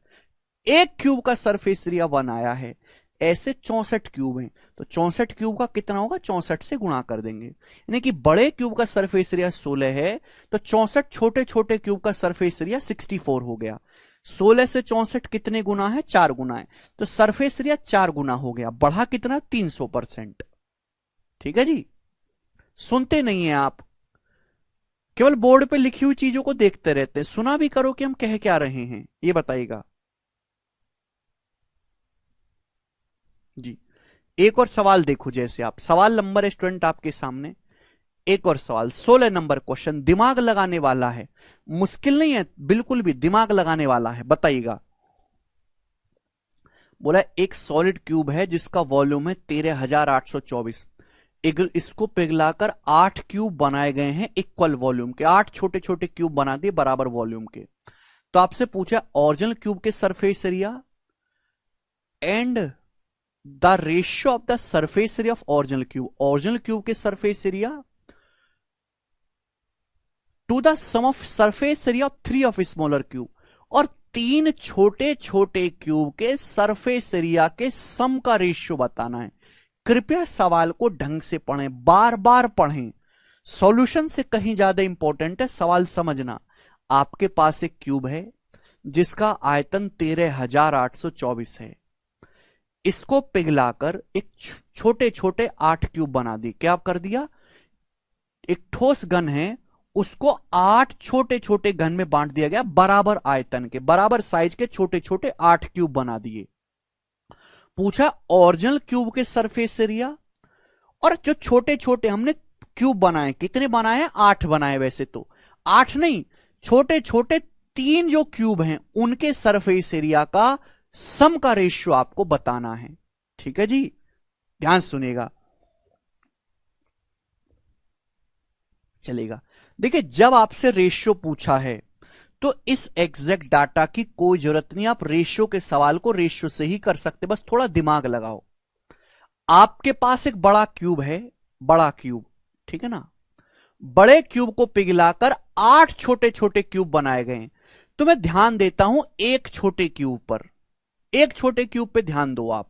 एक क्यूब का सरफेस एरिया 1 आया है, ऐसे 64 क्यूब हैं, तो 64 क्यूब का कितना होगा? 64 से गुणा कर देंगे। यानी कि बड़े क्यूब का सरफेस एरिया 16 है तो 64 छोटे छोटे क्यूब का सरफेस एरिया 64 हो गया। 16 से 64 कितने गुना है? 4 गुना है। तो सरफेस एरिया 4 गुना हो गया, बढ़ा कितना? 300%। ठीक है जी? सुनते नहीं है आप, केवल बोर्ड पे लिखी हुई चीजों को देखते रहते हैं। सुना भी करो कि हम कह क्या रहे हैं, ये बताइएगा जी। एक और सवाल देखो, जैसे आप सवाल नंबर स्टूडेंट आपके सामने, एक और सवाल 16 नंबर क्वेश्चन, दिमाग लगाने वाला है, मुश्किल नहीं है बिल्कुल भी, दिमाग लगाने वाला है। बताइएगा, बोला एक सॉलिड क्यूब है जिसका वॉल्यूम है 13,824। इसको पिघलाकर 8 क्यूब बनाए गए हैं इक्वल वॉल्यूम के, 8 छोटे छोटे क्यूब बना दिए बराबर वॉल्यूम के। तो आपसे पूछा ओरिजिनल क्यूब के surface area and the ratio of the surface area of original cube, original cube के surface area to the sum of surface area of 3 of smaller cube, और 3 छोटे छोटे क्यूब के सरफेस एरिया के सम का ratio बताना है। कृपया सवाल को ढंग से पढ़ें, बार बार पढ़ें। सॉल्यूशन से कहीं ज्यादा इंपॉर्टेंट है सवाल समझना। आपके पास एक क्यूब है जिसका आयतन 13,824 है, इसको पिघलाकर एक छोटे छोटे 8 क्यूब बना दिए। क्या कर दिया? एक ठोस घन है, उसको 8 छोटे छोटे घन में बांट दिया गया, बराबर आयतन के, बराबर साइज के छोटे छोटे 8 क्यूब बना दिए। पूछा ओरिजिनल क्यूब के सरफेस एरिया, और जो छोटे छोटे हमने क्यूब बनाए, कितने बनाए? 8 बनाए। वैसे तो 8 नहीं, छोटे छोटे 3 जो क्यूब हैं उनके सरफेस एरिया का सम का रेशियो आपको बताना है। ठीक है जी, ध्यान सुनिएगा, चलेगा। देखिए, जब आपसे रेशियो पूछा है तो इस एग्जैक्ट डाटा की कोई जरूरत नहीं, आप रेशियो के सवाल को रेशियो से ही कर सकते, बस थोड़ा दिमाग लगाओ। आपके पास एक बड़ा क्यूब है, बड़ा क्यूब, ठीक है ना, बड़े क्यूब को पिघलाकर 8 छोटे छोटे क्यूब बनाए गए। तो मैं ध्यान देता हूं एक छोटे क्यूब पर, एक छोटे क्यूब पे ध्यान दो आप।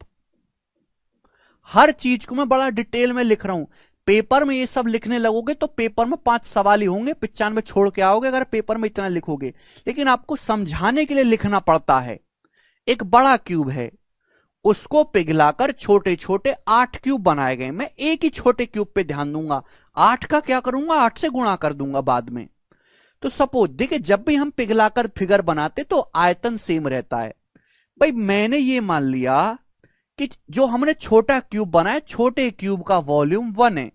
हर चीज को मैं बड़ा डिटेल में लिख रहा हूं। पेपर में ये सब लिखने लगोगे तो पेपर में 5 सवाल ही होंगे, 95 छोड़ के आओगे अगर पेपर में इतना लिखोगे, लेकिन आपको समझाने के लिए लिखना पड़ता है। एक बड़ा क्यूब है, उसको पिघलाकर छोटे छोटे 8 क्यूब बनाए गए। मैं एक ही छोटे क्यूब पे ध्यान दूंगा, 8 का क्या करूंगा, 8 से गुणा कर दूंगा बाद में। तो सपोज देखिए, जब भी हम पिघलाकर फिगर बनाते तो आयतन सेम रहता है। भाई मैंने ये मान लिया कि जो हमने छोटा क्यूब बनाया, छोटे क्यूब का वॉल्यूम 1 है।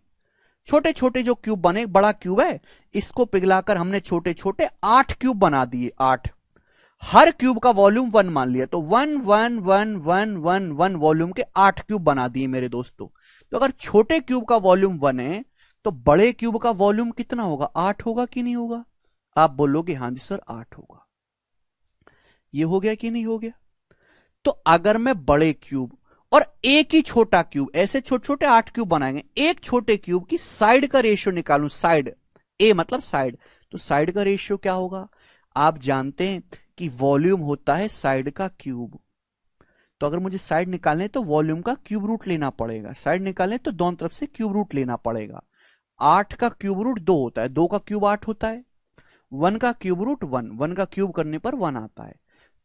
छोटे छोटे जो क्यूब बने, बड़ा क्यूब है, इसको पिघलाकर हमने छोटे छोटे 8 क्यूब बना दिए, 8। हर क्यूब का वॉल्यूम 1 मान लिया, तो 1 1 1 1 1 1 वॉल्यूम के 8 क्यूब बना दिए मेरे दोस्तों। तो अगर छोटे क्यूब का वॉल्यूम 1 है तो बड़े क्यूब का वॉल्यूम कितना होगा? 8 होगा कि नहीं होगा? आप बोलोगे हाँ जी सर 8 होगा। ये हो गया कि नहीं हो गया? तो अगर मैं बड़े क्यूब और एक ही छोटा क्यूब, ऐसे छोटे छोटे 8 क्यूब बनाएंगे, एक छोटे क्यूब की साइड का रेशियो निकालूं, साइड, ए मतलब साइड, तो साइड का रेशियो क्या होगा? आप जानते हैं कि वॉल्यूम होता है साइड का क्यूब। तो अगर मुझे साइड निकालने तो वॉल्यूम का क्यूब रूट लेना पड़ेगा, साइड निकालने तो दोनों तरफ से क्यूब रूट लेना पड़ेगा। 8 का क्यूब रूट 2 होता है, 2 का क्यूब 8 होता है, 1 का क्यूब रूट 1, 1 का क्यूब करने पर 1 आता है।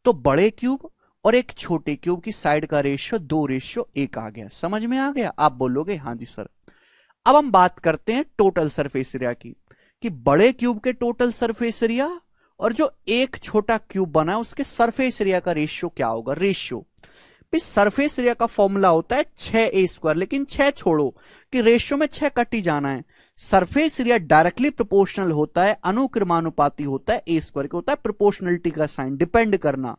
तो बड़े क्यूब और एक छोटे क्यूब की साइड का रेशियो 2:1 आ गया। समझ में आ गया? आप बोलोगे हाँ जी सर। अब हम बात करते हैं टोटल सरफेस एरिया की, कि बड़े क्यूब के टोटल सरफेस एरिया और जो एक छोटा क्यूब बना है उसके सरफेस एरिया का रेशियो क्या होगा? रेशियो सरफेस एरिया का फॉर्मूला होता है 6a², लेकिन 6 छोड़ो कि रेशियो में 6 कट ही जाना है। सरफेस एरिया डायरेक्टली प्रोपोर्शनल होता है, अनुक्रमानुपाती होता है a² के, होता है प्रोपोर्शनलिटी का साइन, डिपेंड करना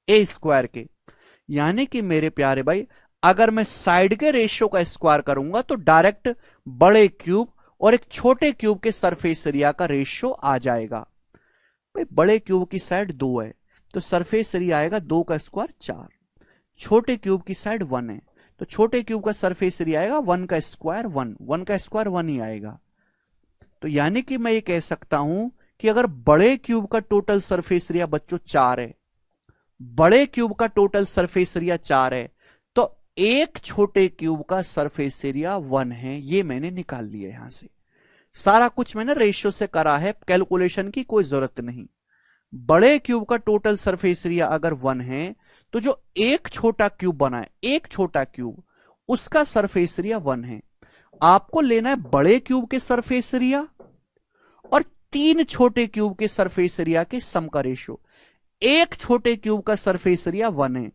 a² के। यानी कि मेरे प्यारे भाई, अगर मैं साइड के रेशियो का स्क्वायर करूंगा तो डायरेक्ट बड़े क्यूब और एक छोटे क्यूब के सरफेस एरिया का रेशियो आ जाएगा। भाई बड़े क्यूब की साइड 2 है तो सरफेस एरिया आएगा 2 का स्क्वायर 4। छोटे क्यूब की साइड 1 है तो छोटे क्यूब का सरफेस एरिया आएगा 1 का स्क्वायर 1, 1 का स्क्वायर 1 ही आएगा। तो यानी कि मैं ये कह सकता हूं कि अगर बड़े क्यूब का टोटल सरफेस एरिया बच्चों 4 है, बड़े क्यूब का टोटल सरफेस एरिया 4 है, तो एक छोटे क्यूब का सरफेस एरिया 1 है। ये मैंने निकाल लिया यहां से। सारा कुछ मैंने रेशियो से करा है, कैलकुलेशन की कोई जरूरत नहीं। बड़े क्यूब का टोटल सरफेस एरिया अगर 1 है तो जो एक छोटा क्यूब बना है, एक छोटा क्यूब, उसका सरफेस एरिया 1 है। आपको लेना है बड़े क्यूब के सरफेस एरिया और 3 छोटे क्यूब के सरफेस एरिया के सम का रेशियो। एक छोटे क्यूब का सरफेस एरिया 1 है,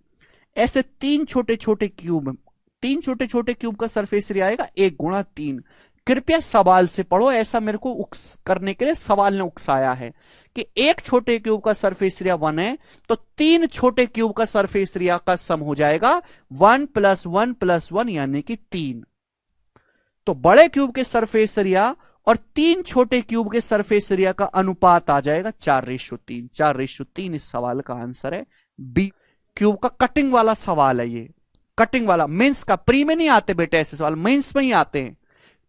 ऐसे 3 छोटे छोटे क्यूब, 3 छोटे छोटे क्यूब का सरफेस एरिया आएगा 1 गुणा 3। कृपया सवाल से पढ़ो, ऐसा मेरे को करने के लिए सवाल ने उकसाया है कि एक छोटे क्यूब का सरफेस एरिया 1 है तो 3 छोटे क्यूब का सरफेस एरिया का सम हो जाएगा 1 + 1 + 1 यानी कि 3। तो बड़े क्यूब के सरफेस एरिया और 3 छोटे क्यूब के सरफेस एरिया का अनुपात आ जाएगा 4:3। 4:3 इस सवाल का आंसर है बी। क्यूब का कटिंग वाला सवाल है ये, कटिंग वाला। मेंस का, प्री में नहीं आते बेटे ऐसे सवाल, मेंस में ही आते हैं।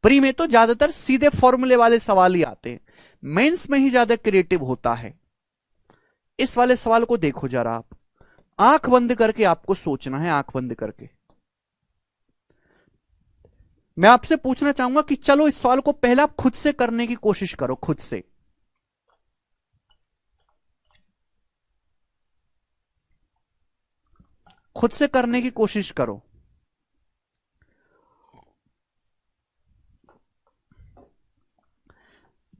प्री में तो ज्यादातर सीधे फॉर्मूले वाले सवाल ही आते हैं, मेंस में ही ज्यादा क्रिएटिव होता है। इस वाले सवाल को देखो जरा आप, आंख बंद करके आपको सोचना है, आंख बंद करके। मैं आपसे पूछना चाहूंगा कि चलो इस सवाल को पहले आप खुद से करने की कोशिश करो, खुद से। खुद से करने की कोशिश करो।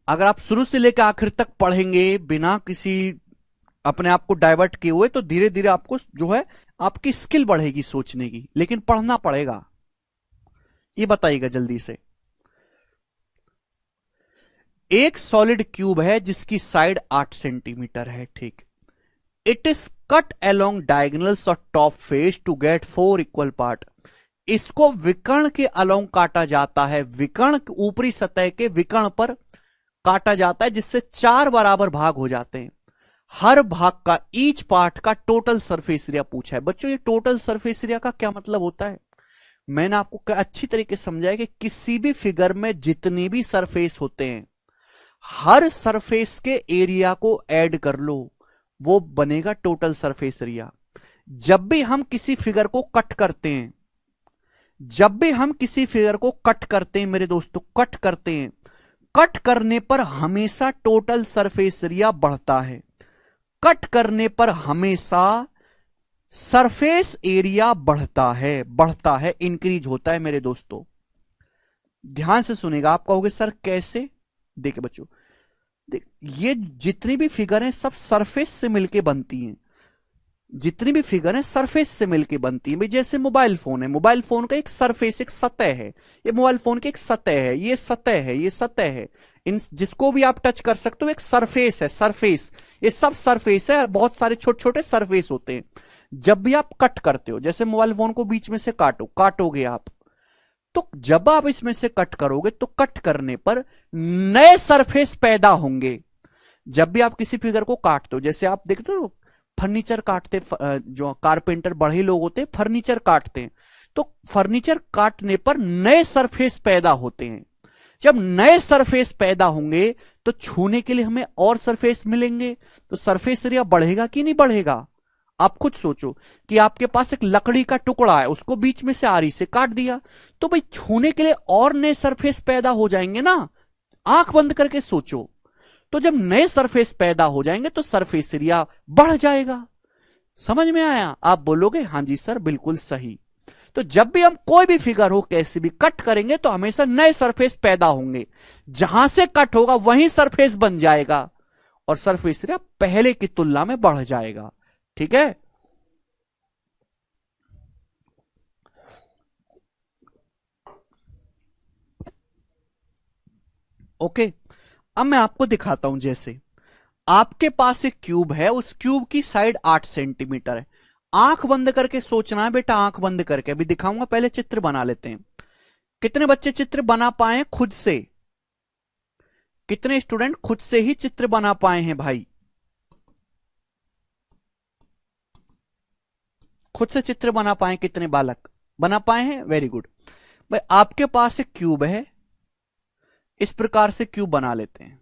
अगर आप शुरू से लेकर आखिर तक पढ़ेंगे बिना किसी अपने आप को डाइवर्ट किए हुए, तो धीरे धीरे आपको जो है आपकी स्किल बढ़ेगी सोचने की, लेकिन पढ़ना पड़ेगा। ये बताइएगा जल्दी से। एक सॉलिड क्यूब है जिसकी साइड 8 सेंटीमीटर है, ठीक। It is cut along diagonals और top face to get 4 equal part. इसको विकर्ण के अलोंग काटा जाता है, विकर्ण ऊपरी सतह के विकर्ण पर काटा जाता है, जिससे 4 बराबर भाग हो जाते हैं। हर भाग का ईच पार्ट का टोटल सरफेस एरिया पूछा है। बच्चों ये टोटल सरफेस एरिया का क्या मतलब होता है, मैंने आपको अच्छी तरीके से समझाया कि किसी भी फिगर में जितनी भी सरफेस होते हैं, हर सरफेस के एरिया को ऐड कर लो, वो बनेगा टोटल सरफेस एरिया। जब भी हम किसी फिगर को कट करते हैं, जब भी हम किसी फिगर को कट करते हैं मेरे दोस्तों, कट करते हैं, कट करने पर हमेशा टोटल सरफेस एरिया बढ़ता है। कट करने पर हमेशा सरफेस एरिया बढ़ता है, इंक्रीज होता है मेरे दोस्तों। ध्यान से सुनेगा। आप कहोगे सर कैसे? देखिए बच्चों, ये जितनी भी फिगर हैं सब सरफेस से मिलके बनती हैं, जितनी भी फिगर हैं सरफेस से मिलके बनती हैं। भाई जैसे मोबाइल फोन है, मोबाइल फोन का एक सरफेस, एक सतह है, ये मोबाइल फोन की एक सतह है, ये सतह है, ये सतह है, इन जिसको भी आप टच कर सकते हो एक सरफेस है, सरफेस, ये सब सरफेस है। बहुत सारे छोटे छोटे सरफेस होते हैं। जब भी आप कट करते हो, जैसे मोबाइल फोन को बीच में से काटोगे आप, तो जब आप इसमें से कट करोगे तो कट करने पर नए सरफेस पैदा होंगे। जब भी आप किसी फिगर को काटते हो, जैसे आप देखते हो फर्नीचर काटते, जो कारपेंटर बड़े लोग होते हैं फर्नीचर काटते हैं, तो फर्नीचर काटने पर नए सरफेस पैदा होते हैं। जब नए सरफेस पैदा होंगे तो छूने के लिए हमें और सरफेस मिलेंगे, तो सरफेस एरिया बढ़ेगा कि नहीं बढ़ेगा? आप खुद सोचो कि आपके पास एक लकड़ी का टुकड़ा है, उसको बीच में से आरी से काट दिया, तो भाई छूने के लिए और नए सरफेस पैदा हो जाएंगे ना। आंख बंद करके सोचो, तो जब नए सरफेस पैदा हो जाएंगे तो सरफेस एरिया बढ़ जाएगा। समझ में आया? आप बोलोगे हां जी सर बिल्कुल सही। तो जब भी हम कोई भी फिगर हो कैसे भी कट करेंगे तो हमेशा नए सरफेस पैदा होंगे, जहां से कट होगा वहीं सरफेस बन जाएगा और सरफेस एरिया पहले की तुलना में बढ़ जाएगा। ठीक है? ओके, अब मैं आपको दिखाता हूं। जैसे आपके पास एक क्यूब है, उस क्यूब की साइड 8 सेंटीमीटर है। आंख बंद करके सोचना है बेटा, आंख बंद करके। अभी दिखाऊंगा, पहले चित्र बना लेते हैं। कितने बच्चे चित्र बना पाए खुद से? कितने स्टूडेंट खुद से ही चित्र बना पाए हैं भाई? खुद से चित्र बना पाए कितने बालक बना पाए हैं? Very good. भाई आपके पास एक क्यूब है, इस प्रकार से क्यूब बना लेते हैं।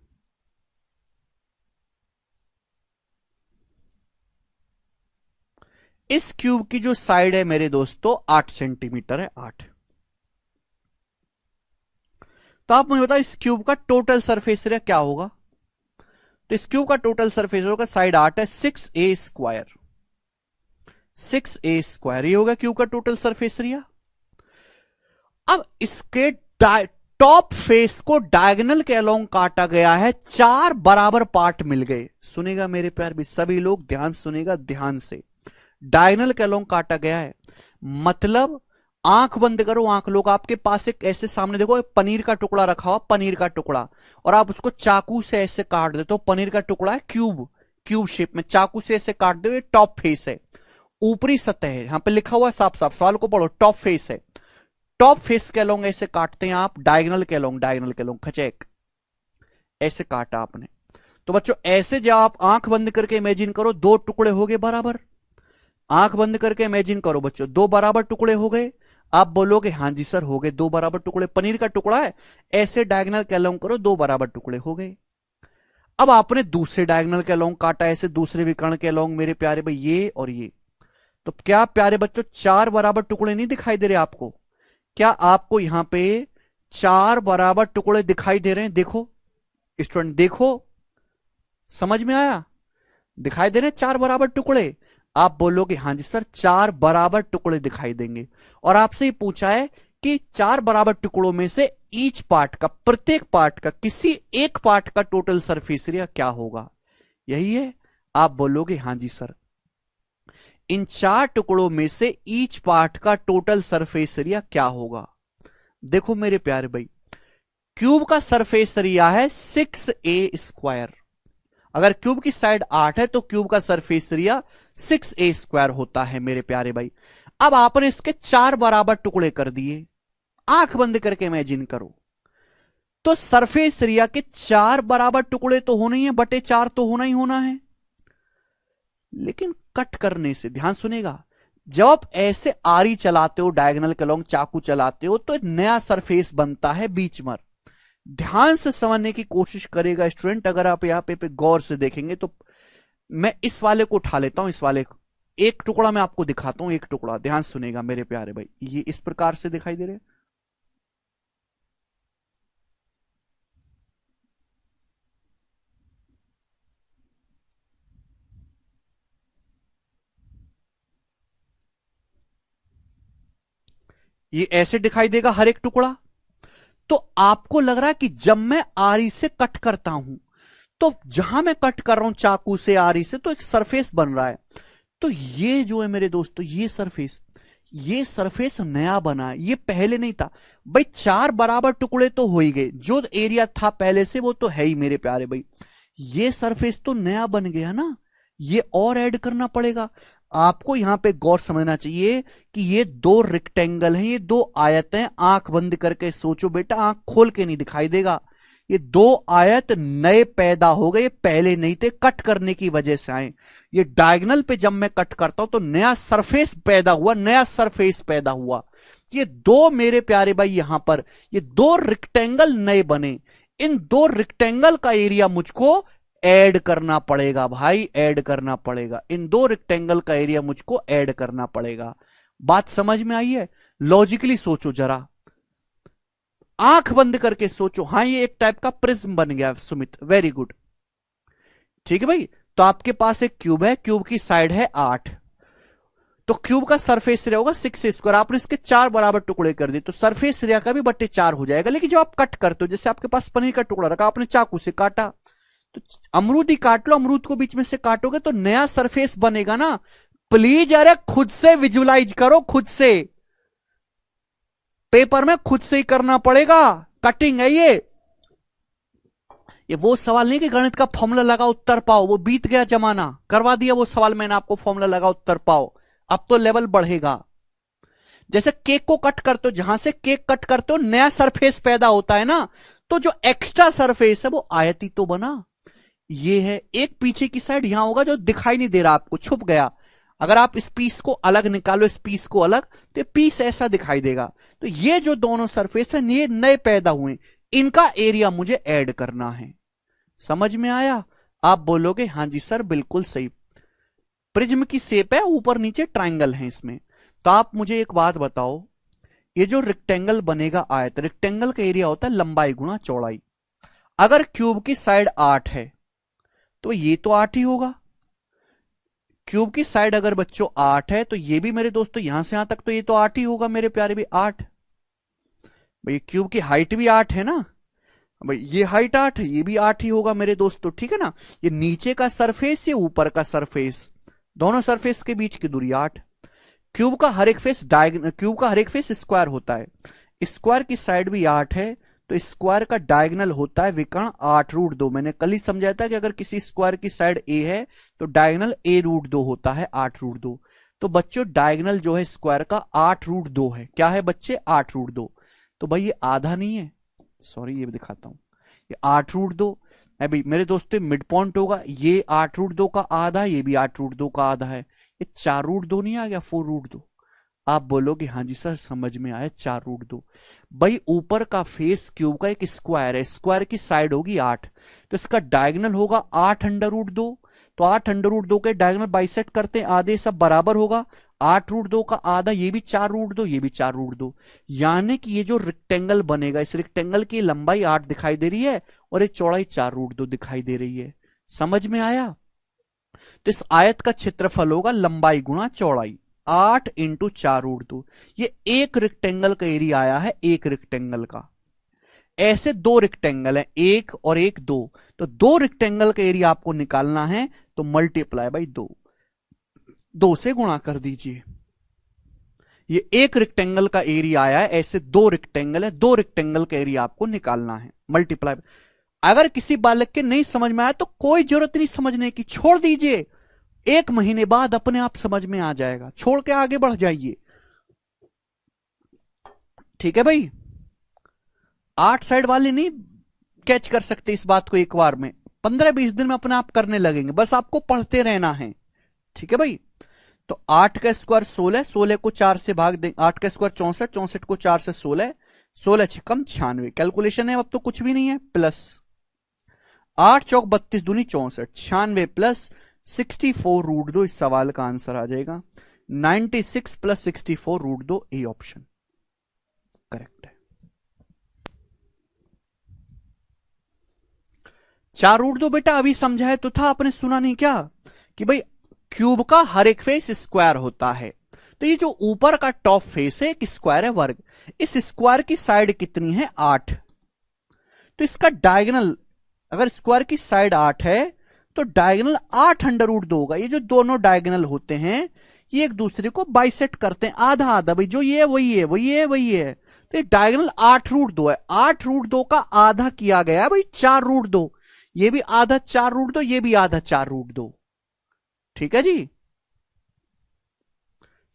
इस क्यूब की जो साइड है मेरे दोस्तों 8 सेंटीमीटर है, 8। तो आप मुझे बताओ इस क्यूब का टोटल सरफेस एरिया क्या होगा? तो इस क्यूब का टोटल सरफेस एरिया, साइड 8 है, 6a स्क्वायर, 6a स्क्वायर, ये होगा क्यूब का टोटल सरफेस एरिया। अब इसके टॉप फेस को डायगोनल के अलोंग काटा गया है, 4 बराबर पार्ट मिल गए। सुनेगा मेरे प्यार भी, सभी लोग ध्यान सुनेगा ध्यान से। डायगोनल के अलोंग काटा गया है, मतलब आंख बंद करो, आंख लोग, आपके पास एक ऐसे सामने देखो एक पनीर का टुकड़ा रखा हुआ, पनीर का टुकड़ा, और आप उसको चाकू से ऐसे काट देते हो। पनीर का टुकड़ा है, क्यूब शेप में, चाकू से ऐसे काट दो। ये टॉप फेस है, ऊपरी सतह है, यहां पे लिखा हुआ है साफ साफ, सवाल को पढ़ो, टॉप फेस है। टॉप फेस के अलोंग ऐसे काटते हैं आप, डायगोनल के अलोंग खचेक ऐसे काटा आपने। तो बच्चों ऐसे जब आप आंख बंद करके इमेजिन करो, 2 टुकड़े हो गए बराबर। आंख बंद करके इमेजिन करो बच्चों, 2 बराबर टुकड़े हो गए। आप बोलोगे हां जी सर हो गए 2 बराबर टुकड़े, पनीर का टुकड़ा है, ऐसे डायगोनल के अलोंग करो, 2 बराबर टुकड़े हो गए। अब आपने दूसरे डायगोनल के अलोंग काटा, ऐसे दूसरे विकर्ण के अलोंग मेरे प्यारे भाई, ये और ये। तो क्या प्यारे बच्चों 4 बराबर टुकड़े नहीं दिखाई दे रहे आपको? क्या आपको यहां पे 4 बराबर टुकड़े दिखाई दे रहे हैं? देखो स्टूडेंट, देखो, समझ में आया? दिखाई दे रहे हैं 4 बराबर टुकड़े? आप बोलोगे हां जी सर 4 बराबर टुकड़े दिखाई देंगे। और आपसे ही पूछा है कि 4 बराबर टुकड़ों में से ईच पार्ट का, प्रत्येक पार्ट का, किसी एक पार्ट का टोटल सरफेस एरिया क्या होगा। यही है। आप बोलोगे हां जी सर। इन 4 टुकड़ों में से ईच पार्ट का टोटल सरफेस एरिया क्या होगा। देखो मेरे प्यारे भाई, क्यूब का सरफेस एरिया है 6a²। अगर क्यूब की साइड 8 है तो क्यूब का सरफेस एरिया 6a² होता है मेरे प्यारे भाई। अब आपने इसके 4 बराबर टुकड़े कर दिए, आंख बंद करके इमेजिन करो, तो सरफेस एरिया के 4 बराबर टुकड़े तो होने ही है, बटे 4 तो होना ही होना है। लेकिन कट करने से, ध्यान सुनेगा, जब आप ऐसे आरी चलाते हो, डायगोनल के लॉन्ग चाकू चलाते हो, तो नया सरफेस बनता है बीच में। ध्यान से समझने की कोशिश करेगा स्टूडेंट। अगर आप यहां पे गौर से देखेंगे तो मैं इस वाले को उठा लेता हूं, इस वाले को, एक टुकड़ा मैं आपको दिखाता हूं, एक टुकड़ा, ध्यान सुनेगा मेरे प्यारे भाई। ये इस प्रकार से दिखाई दे रहे हैं। ये ऐसे दिखाई देगा हर एक टुकड़ा। तो आपको लग रहा है कि जब मैं आरी से कट करता हूं, तो जहां मैं कट कर रहा हूं चाकू से, आरी से, तो एक सरफेस बन रहा है। तो ये जो है मेरे दोस्तों, ये सरफेस नया बना है, ये पहले नहीं था भाई। 4 बराबर टुकड़े तो हो ही गए, जो एरिया था पहले से वो तो है ही मेरे प्यारे भाई। ये सरफेस तो नया बन गया ना, ये और ऐड करना पड़ेगा। आपको यहां पे गौर समझना चाहिए कि ये 2 रेक्टेंगल हैं, ये 2 आयत हैं। आंख बंद करके सोचो बेटा, आंख खोल के नहीं दिखाई देगा। ये 2 आयत नए पैदा हो गए, पहले नहीं थे, कट करने की वजह से आए। ये डायगोनल पे जब मैं कट करता हूं तो नया सरफेस पैदा हुआ, नया सरफेस पैदा हुआ। ये 2 मेरे प्यारे भाई, यहां पर ये 2 रेक्टेंगल नए बने। इन 2 रेक्टेंगल का एरिया मुझको ऐड करना पड़ेगा भाई, ऐड करना पड़ेगा। इन 2 रेक्टेंगल का एरिया मुझको ऐड करना पड़ेगा। बात समझ में आई है? लॉजिकली सोचो जरा, आंख बंद करके सोचो। हाँ, ये एक टाइप का प्रिज्म बन गया सुमित, वेरी गुड। ठीक है भाई। तो आपके पास एक क्यूब है, क्यूब की साइड है 8, तो क्यूब का सरफेस एरिया होगा 6a²। आपने इसके 4 बराबर टुकड़े कर दिए तो सरफेस एरिया का भी बट्टे 4 हो जाएगा। लेकिन जो आप कट करते हो, जैसे आपके पास पनीर का टुकड़ा रखा, आपने चाकू से काटा, तो अमरूद ही काट लो, अमरूद को बीच में से काटोगे तो नया सरफेस बनेगा ना। प्लीज अरे खुद से विजुलाइज करो, खुद से, पेपर में खुद से ही करना पड़ेगा। कटिंग है ये वो सवाल नहीं कि गणित का फॉर्मूला लगा उत्तर पाओ, वो बीत गया जमाना, करवा दिया वो सवाल मैंने आपको, फॉर्मूला लगा उत्तर पाओ। अब तो लेवल बढ़ेगा। जैसे केक को कट करते हो, जहां से केक कट करते हो नया सरफेस पैदा होता है ना, तो जो एक्स्ट्रा सरफेस है वो आयती तो बना। ये है एक पीछे की साइड यहां होगा जो दिखाई नहीं दे रहा आपको, छुप गया। अगर आप इस पीस को अलग निकालो, इस पीस को अलग, तो पीस ऐसा दिखाई देगा। तो ये जो दोनों सरफेस है ये नए पैदा हुए, इनका एरिया मुझे ऐड करना है। समझ में आया? आप बोलोगे हां जी सर बिल्कुल सही। प्रिज्म की शेप है, ऊपर नीचे ट्रायंगल है इसमें। तो आप मुझे एक बात बताओ, ये जो रेक्टेंगल बनेगा आयत, रेक्टेंगल का एरिया होता है लंबाई गुणा चौड़ाई। अगर क्यूब की साइड 8 है तो ये तो 8 ही होगा। क्यूब की साइड अगर बच्चों 8 है तो ये भी मेरे दोस्तों यहां से यहां तक तो ये तो 8 ही होगा मेरे प्यारे भी, 8। भाई क्यूब की हाइट भी 8 है ना भाई, ये हाइट 8 है, ये भी 8 ही होगा मेरे दोस्तों, ठीक है ना। ये नीचे का सरफेस, ये ऊपर का सरफेस, दोनों सरफेस के बीच की दूरी 8। क्यूब का हर एक फेस क्यूब का हर एक फेस स्क्वायर होता है, स्क्वायर की साइड भी 8 है, तो स्क्वायर का डायगोनल होता है विकर्ण 8√2। मैंने कल ही समझाया था कि अगर किसी स्क्वायर की साइड a है तो डायगोनल a√2 होता है, 8√2। तो बच्चों डायगोनल जो है स्क्वायर का 8√2 है। क्या है बच्चे? 8√2। तो भाई ये आधा नहीं है, सॉरी ये दिखाता हूं, ये 8√2 है भाई मेरे दोस्तों, मिड पॉइंट होगा। ये 8√2 का आधा, ये भी 8√2 का आधा है। ये 4√2 नहीं आ गया, 4√2। आप बोलोगे हाँ जी सर समझ में आया, 4√2। भाई ऊपर का फेस क्यूब का एक स्क्वायर है, स्क्वायर की साइड होगी 8, तो इसका डायगोनल होगा 8√2। तो 8√2 के डायगोनल बाइसेक्ट करते हैं, आधे सब बराबर होगा। 8√2 का आधा, ये भी 4√2, ये भी 4√2। यानी कि ये जो रेक्टेंगल बनेगा, इस रेक्टेंगल की लंबाई 8 दिखाई दे रही है और ये चौड़ाई 4√2 दिखाई दे रही है। समझ में आया? तो इस आयत का क्षेत्रफल होगा लंबाई गुणा चौड़ाई। 8 इंटू 4√2। ये एक रेक्टेंगल का एरिया आया है, एक रेक्टेंगल का। ऐसे दो रेक्टेंगल है, एक और एक, दो, तो दो रेक्टेंगल का एरिया आपको निकालना है, तो मल्टीप्लाई बाई 2, 2 से गुणा कर दीजिए। ये एक रेक्टेंगल का एरिया आया है, ऐसे दो रेक्टेंगल है, दो रेक्टेंगल का एरिया आपको निकालना है, मल्टीप्लाई। अगर किसी बालक के नहीं समझ में आया तो कोई जरूरत नहीं समझने की, छोड़ दीजिए, 1 महीने बाद अपने आप समझ में आ जाएगा, छोड़ के आगे बढ़ जाइए। ठीक है भाई, 8 साइड वाले नहीं कैच कर सकते इस बात को एक बार में, 15-20 दिन में अपने आप करने लगेंगे, बस आपको पढ़ते रहना है। ठीक है भाई, तो 8 का स्क्वायर 16, 16 को 4 से भाग दें, 8 का स्क्वायर 64, 64 को 4 से 16, 16 छिकम 96, कैलकुलेशन है अब तो कुछ भी नहीं है, प्लस 8 चौक 32 दूनी 64, 96 प्लस 64√2, इस सवाल का आंसर आ जाएगा 96 प्लस 64√2, ए ऑप्शन करेक्ट है। 4√2 बेटा अभी समझाया तो था, आपने सुना नहीं क्या कि भाई क्यूब का हर एक फेस स्क्वायर होता है, तो ये जो ऊपर का टॉप फेस है एक स्क्वायर है वर्ग, इस स्क्वायर की साइड कितनी है 8, तो इसका डायगोनल, अगर स्क्वायर की साइड 8 है तो डायगोनल 8√2 होगा। ये जो दोनों डायगोनल होते हैं ये एक दूसरे को बाइसेक्ट करते हैं, आधा आधा, भाई जो ये है वही है, वही है वही है, तो ये डायगोनल 8√2 है, 8√2 का आधा किया गया है भाई 4√2, ये भी आधा 4√2, ये भी आधा 4√2। ठीक है जी,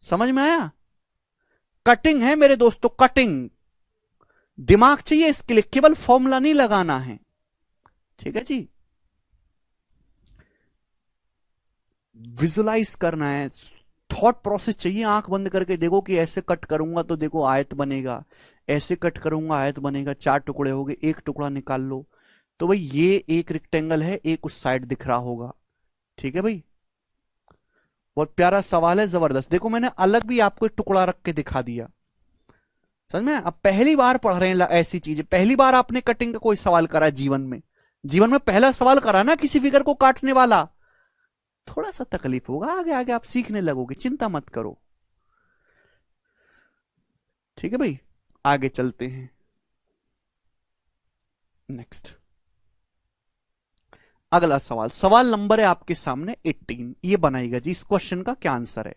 समझ में आया? कटिंग है मेरे दोस्तों, कटिंग, दिमाग चाहिए इसके लिए, केवल फॉर्मूला नहीं लगाना है। ठीक है जी, विजुलाइज करना है, थॉट प्रोसेस चाहिए, आंख बंद करके देखो कि ऐसे कट करूंगा तो देखो आयत बनेगा, ऐसे कट करूंगा आयत बनेगा, 4 टुकड़े हो गए, एक टुकड़ा निकाल लो, तो भाई ये एक रेक्टेंगल है, एक उस साइड दिख रहा होगा। ठीक है भाई, बहुत प्यारा सवाल है, जबरदस्त। देखो मैंने अलग भी आपको एक टुकड़ा रख के दिखा दिया, समझ में? अब पहली बार पढ़ रहे हैं ऐसी चीजें, पहली बार आपने कटिंग का कोई सवाल करा जीवन में, जीवन में पहला सवाल करा ना किसी फिगर को काटने वाला, थोड़ा सा तकलीफ होगा, आगे आगे आप सीखने लगोगे, चिंता मत करो। ठीक है भाई, आगे चलते हैं, नेक्स्ट अगला सवाल, सवाल नंबर है आपके सामने 18, ये बनाइएगा जी, इस क्वेश्चन का क्या आंसर है।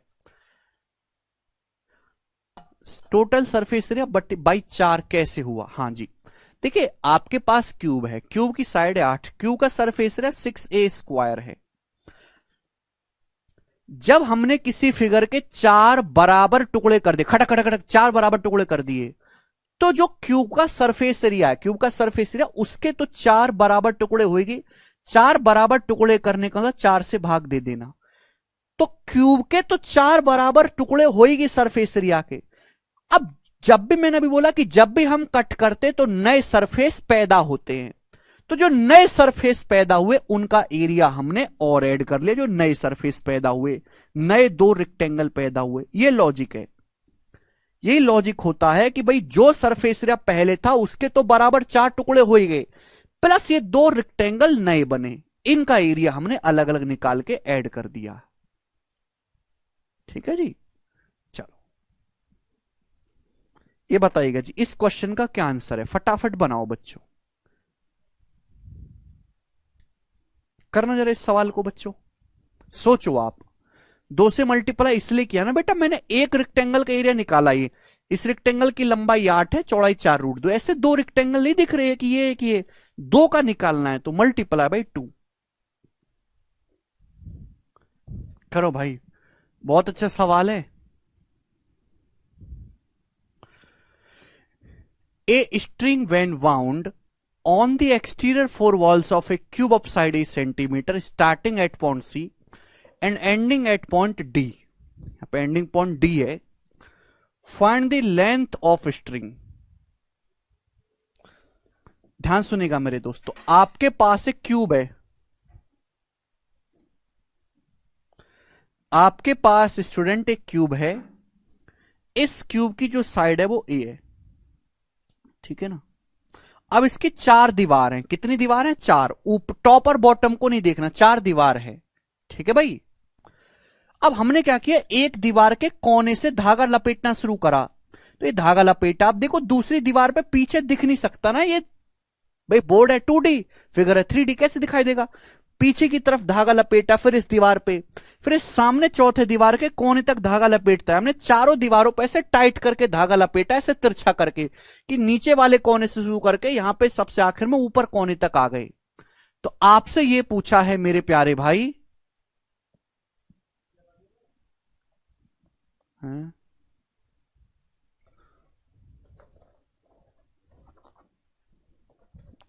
Total surface area but by 4 कैसे हुआ? हाँ जी, देखिए आपके पास क्यूब है, क्यूब की साइड है 8, क्यूब का सरफेस एरिया 6a² है। जब हमने किसी फिगर के 4 बराबर टुकड़े कर दिए, खटक खटक खटक 4 बराबर टुकड़े कर दिए, तो जो क्यूब का सरफेस एरिया है, क्यूब का सरफेस एरिया, उसके तो 4 बराबर टुकड़े होंगे, 4 बराबर टुकड़े करने का मतलब 4 से भाग दे देना, तो क्यूब के तो 4 बराबर टुकड़े होंगे सरफेस एरिया के। अब जब भी मैंने अभी बोला कि जब भी हम कट करते तो नए सरफेस पैदा होते हैं, तो जो नए सरफेस पैदा हुए उनका एरिया हमने और ऐड कर लिया, जो नए सरफेस पैदा हुए, नए 2 रेक्टेंगल पैदा हुए, ये लॉजिक है। यही लॉजिक होता है कि भाई जो सरफेस एरिया पहले था उसके तो बराबर 4 टुकड़े हो गए, प्लस ये 2 रेक्टेंगल नए बने, इनका एरिया हमने अलग अलग निकाल के ऐड कर दिया। ठीक है जी, चलो ये बताइएगा जी इस क्वेश्चन का क्या आंसर है, फटाफट बनाओ बच्चों, करना जरा इस सवाल को बच्चों, सोचो आप। 2 से मल्टीप्लाई इसलिए किया ना बेटा, मैंने एक रेक्टेंगल का एरिया निकाला, ये इस रेक्टेंगल की लंबाई 8 है, चौड़ाई 4√2, ऐसे 2 रेक्टेंगल नहीं दिख रहे हैं कि ये 2 का निकालना है, तो मल्टीप्लाई बाई 2 करो भाई, बहुत अच्छा सवाल है। A string when wound on the exterior 4 walls of a cube of side is centimeter starting at point C and ending at point D, यहाँ पे ending point D है, find the length of string। ध्यान सुनिएगा मेरे दोस्तों, आपके पास एक cube है, आपके पास स्टूडेंट एक क्यूब है, इस क्यूब की जो साइड है वो ए है, ठीक है ना। अब इसकी 4 दीवार हैं, कितनी दीवार हैं? 4, ऊपर टॉप और बॉटम को नहीं देखना, 4 दीवार है, ठीक है भाई। अब हमने क्या किया, एक दीवार के कोने से धागा लपेटना शुरू करा, तो ये धागा लपेटा। अब देखो दूसरी दीवार पे पीछे दिख नहीं सकता ना, ये भाई बोर्ड है 2D, फिगर है 3D, कैसे दिखाई देगा। पीछे की तरफ धागा लपेटा, फिर इस दीवार पे, फिर इस सामने चौथे दीवार के कोने तक धागा लपेटता है। हमने चारों दीवारों पे ऐसे टाइट करके धागा लपेटा, ऐसे तिरछा करके कि नीचे वाले कोने से शुरू करके यहां पे सबसे आखिर में ऊपर कोने तक आ गए। तो आपसे ये पूछा है मेरे प्यारे भाई, हैं?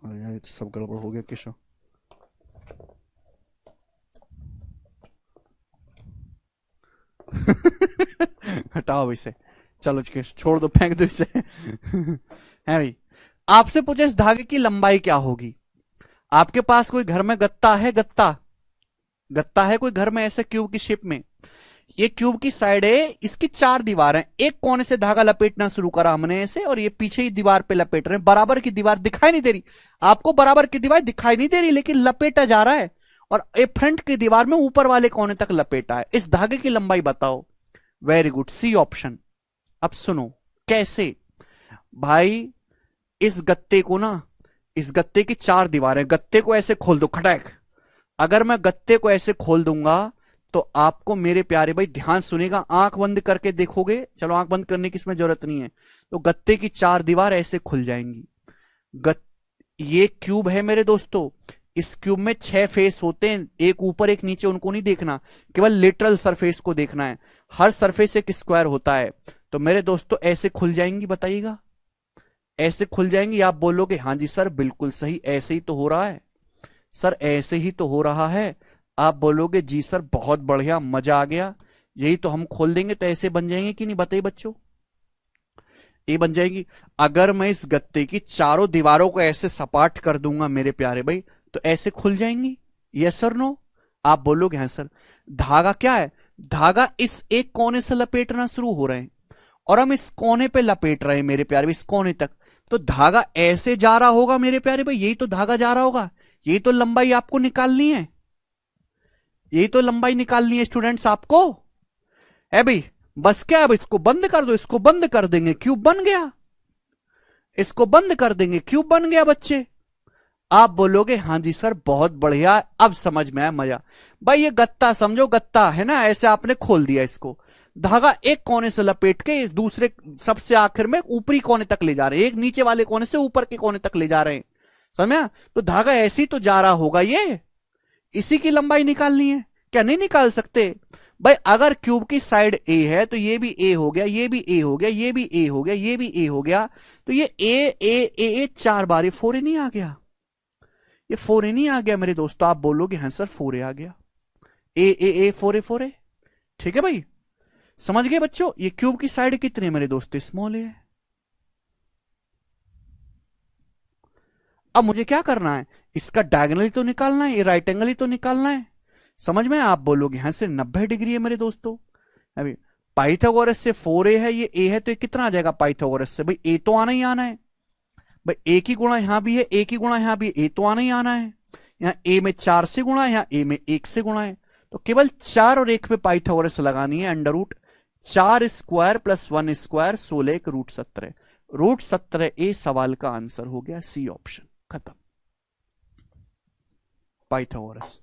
अरे यार ये तो सब गड़बड़ हो गया किशोर। हटाओ इसे, चलो छोड़ दो, फेंक दो इसे। है भाई, आपसे पूछे इस धागे की लंबाई क्या होगी। आपके पास कोई घर में गत्ता है, गत्ता गत्ता है कोई घर में ऐसे क्यूब की शेप में। ये क्यूब की साइड है, इसकी 4 दीवार हैं, एक कोने से धागा लपेटना शुरू करा हमने ऐसे, और ये पीछे ही दीवार पे लपेट रहे हैं। बराबर की दीवार दिखाई नहीं दे रही आपको, बराबर की दीवार दिखाई नहीं दे रही, लेकिन लपेटा जा रहा है, और ये फ्रंट की दीवार में ऊपर वाले कोने तक लपेटा है। इस धागे की लंबाई बताओ। Very good, C option. अब सुनो कैसे भाई, इस गत्ते को ना, इस गत्ते की 4 दीवारें, गत्ते को ऐसे खोल दो खटैक। अगर मैं गत्ते को ऐसे खोल दूंगा तो आपको मेरे प्यारे भाई ध्यान सुनेगा, आंख बंद करके देखोगे, चलो आंख बंद करने की इसमें जरूरत नहीं है, तो गत्ते की 4 दीवार ऐसे खुल जाएंगी। ये क्यूब है मेरे दोस्तों, इस क्यूब में 6 फेस होते हैं, एक ऊपर एक नीचे, उनको नहीं देखना, केवल लेटरल सरफेस को देखना है। हर सरफेस एक स्क्वायर होता है। तो मेरे दोस्तों ऐसे खुल जाएंगी, बताइएगा ऐसे खुल जाएंगी। आप बोलोगे हाँ जी सर बिल्कुल सही, ऐसे ही तो हो रहा है सर, ऐसे ही तो हो रहा है। आप बोलोगे जी सर बहुत बढ़िया, मजा आ गया, यही तो हम खोल देंगे तो ऐसे बन जाएंगे कि नहीं, बताइए बच्चों, ये बन जाएगी। अगर मैं इस गत्ते की चारों दीवारों को ऐसे सपाट कर दूंगा मेरे प्यारे भाई, तो ऐसे खुल जाएंगी, यस सर नो। आप बोलोगे हाँ सर। धागा क्या है, धागा इस एक कोने से लपेटना शुरू हो रहे हैं, और हम इस कोने पे लपेट रहे हैं मेरे प्यारे भाई, इस कोने तक। तो धागा ऐसे जा रहा होगा मेरे प्यारे भाई, यही तो धागा जा रहा होगा, यही तो लंबाई आपको निकालनी है, यही तो लंबाई निकालनी है स्टूडेंट्स आपको, है भाई। बस क्या, अब इसको बंद कर दो, इसको बंद कर देंगे क्यूब बन गया, इसको बंद कर देंगे क्यूब बन गया बच्चे। आप बोलोगे हाँ जी सर बहुत बढ़िया, अब समझ में आया, मजा। भाई ये गत्ता समझो, गत्ता है ना, ऐसे आपने खोल दिया इसको, धागा एक कोने से लपेट के इस दूसरे सबसे आखिर में ऊपरी कोने तक ले जा रहे हैं, एक नीचे वाले कोने से ऊपर के कोने तक ले जा रहे हैं, समझा। तो धागा ऐसे ही तो जा रहा होगा, ये इसी की लंबाई निकालनी है, क्या नहीं निकाल सकते भाई। अगर क्यूब की साइड ए है तो ये भी ए हो गया, ये भी ए हो गया, ये भी ए हो गया, ये भी ए हो गया, तो ये ए ए ए ए 4 बार, ये 4 ए नहीं आ गया, ये 4 ए नहीं आ गया मेरे दोस्तों। आप बोलोगे हाँ सर 4 ए आ गया, ए ए ए 4 ए 4 ए, ठीक है भाई, समझ गए बच्चों। ये क्यूब की साइड कितनी है मेरे दोस्तों, स्मॉल है। अब मुझे क्या करना है, इसका डायगोनल ही तो निकालना है, ये राइट एंगल ही तो निकालना है, समझ में। आप बोलोगे हाँ से 90 डिग्री है मेरे दोस्तों। अभी पाइथागोरस से 4a है, ये a है, तो ये कितना आ जाएगा पाइथागोरस से, भाई a तो आना ही आना है भाई, a की गुणा यहां भी है, a की गुणा यहां भी है, a तो आना ही आना है। यहाँ a में 4 से गुणा है, यहाँ a में 1 से गुणा है, तो केवल 4 और 1 पे पाइथागोरस लगानी है, under root 4 square plus 1 square 16 root 17, root 17 ए सवाल का आंसर हो गया, सी ऑप्शन, खत्म, पाइथागोरस।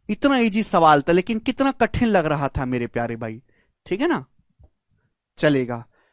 इतना इजी सवाल था, लेकिन कितना कठिन लग रहा था मेरे प्यारे भाई, ठीक है ना, चलेगा।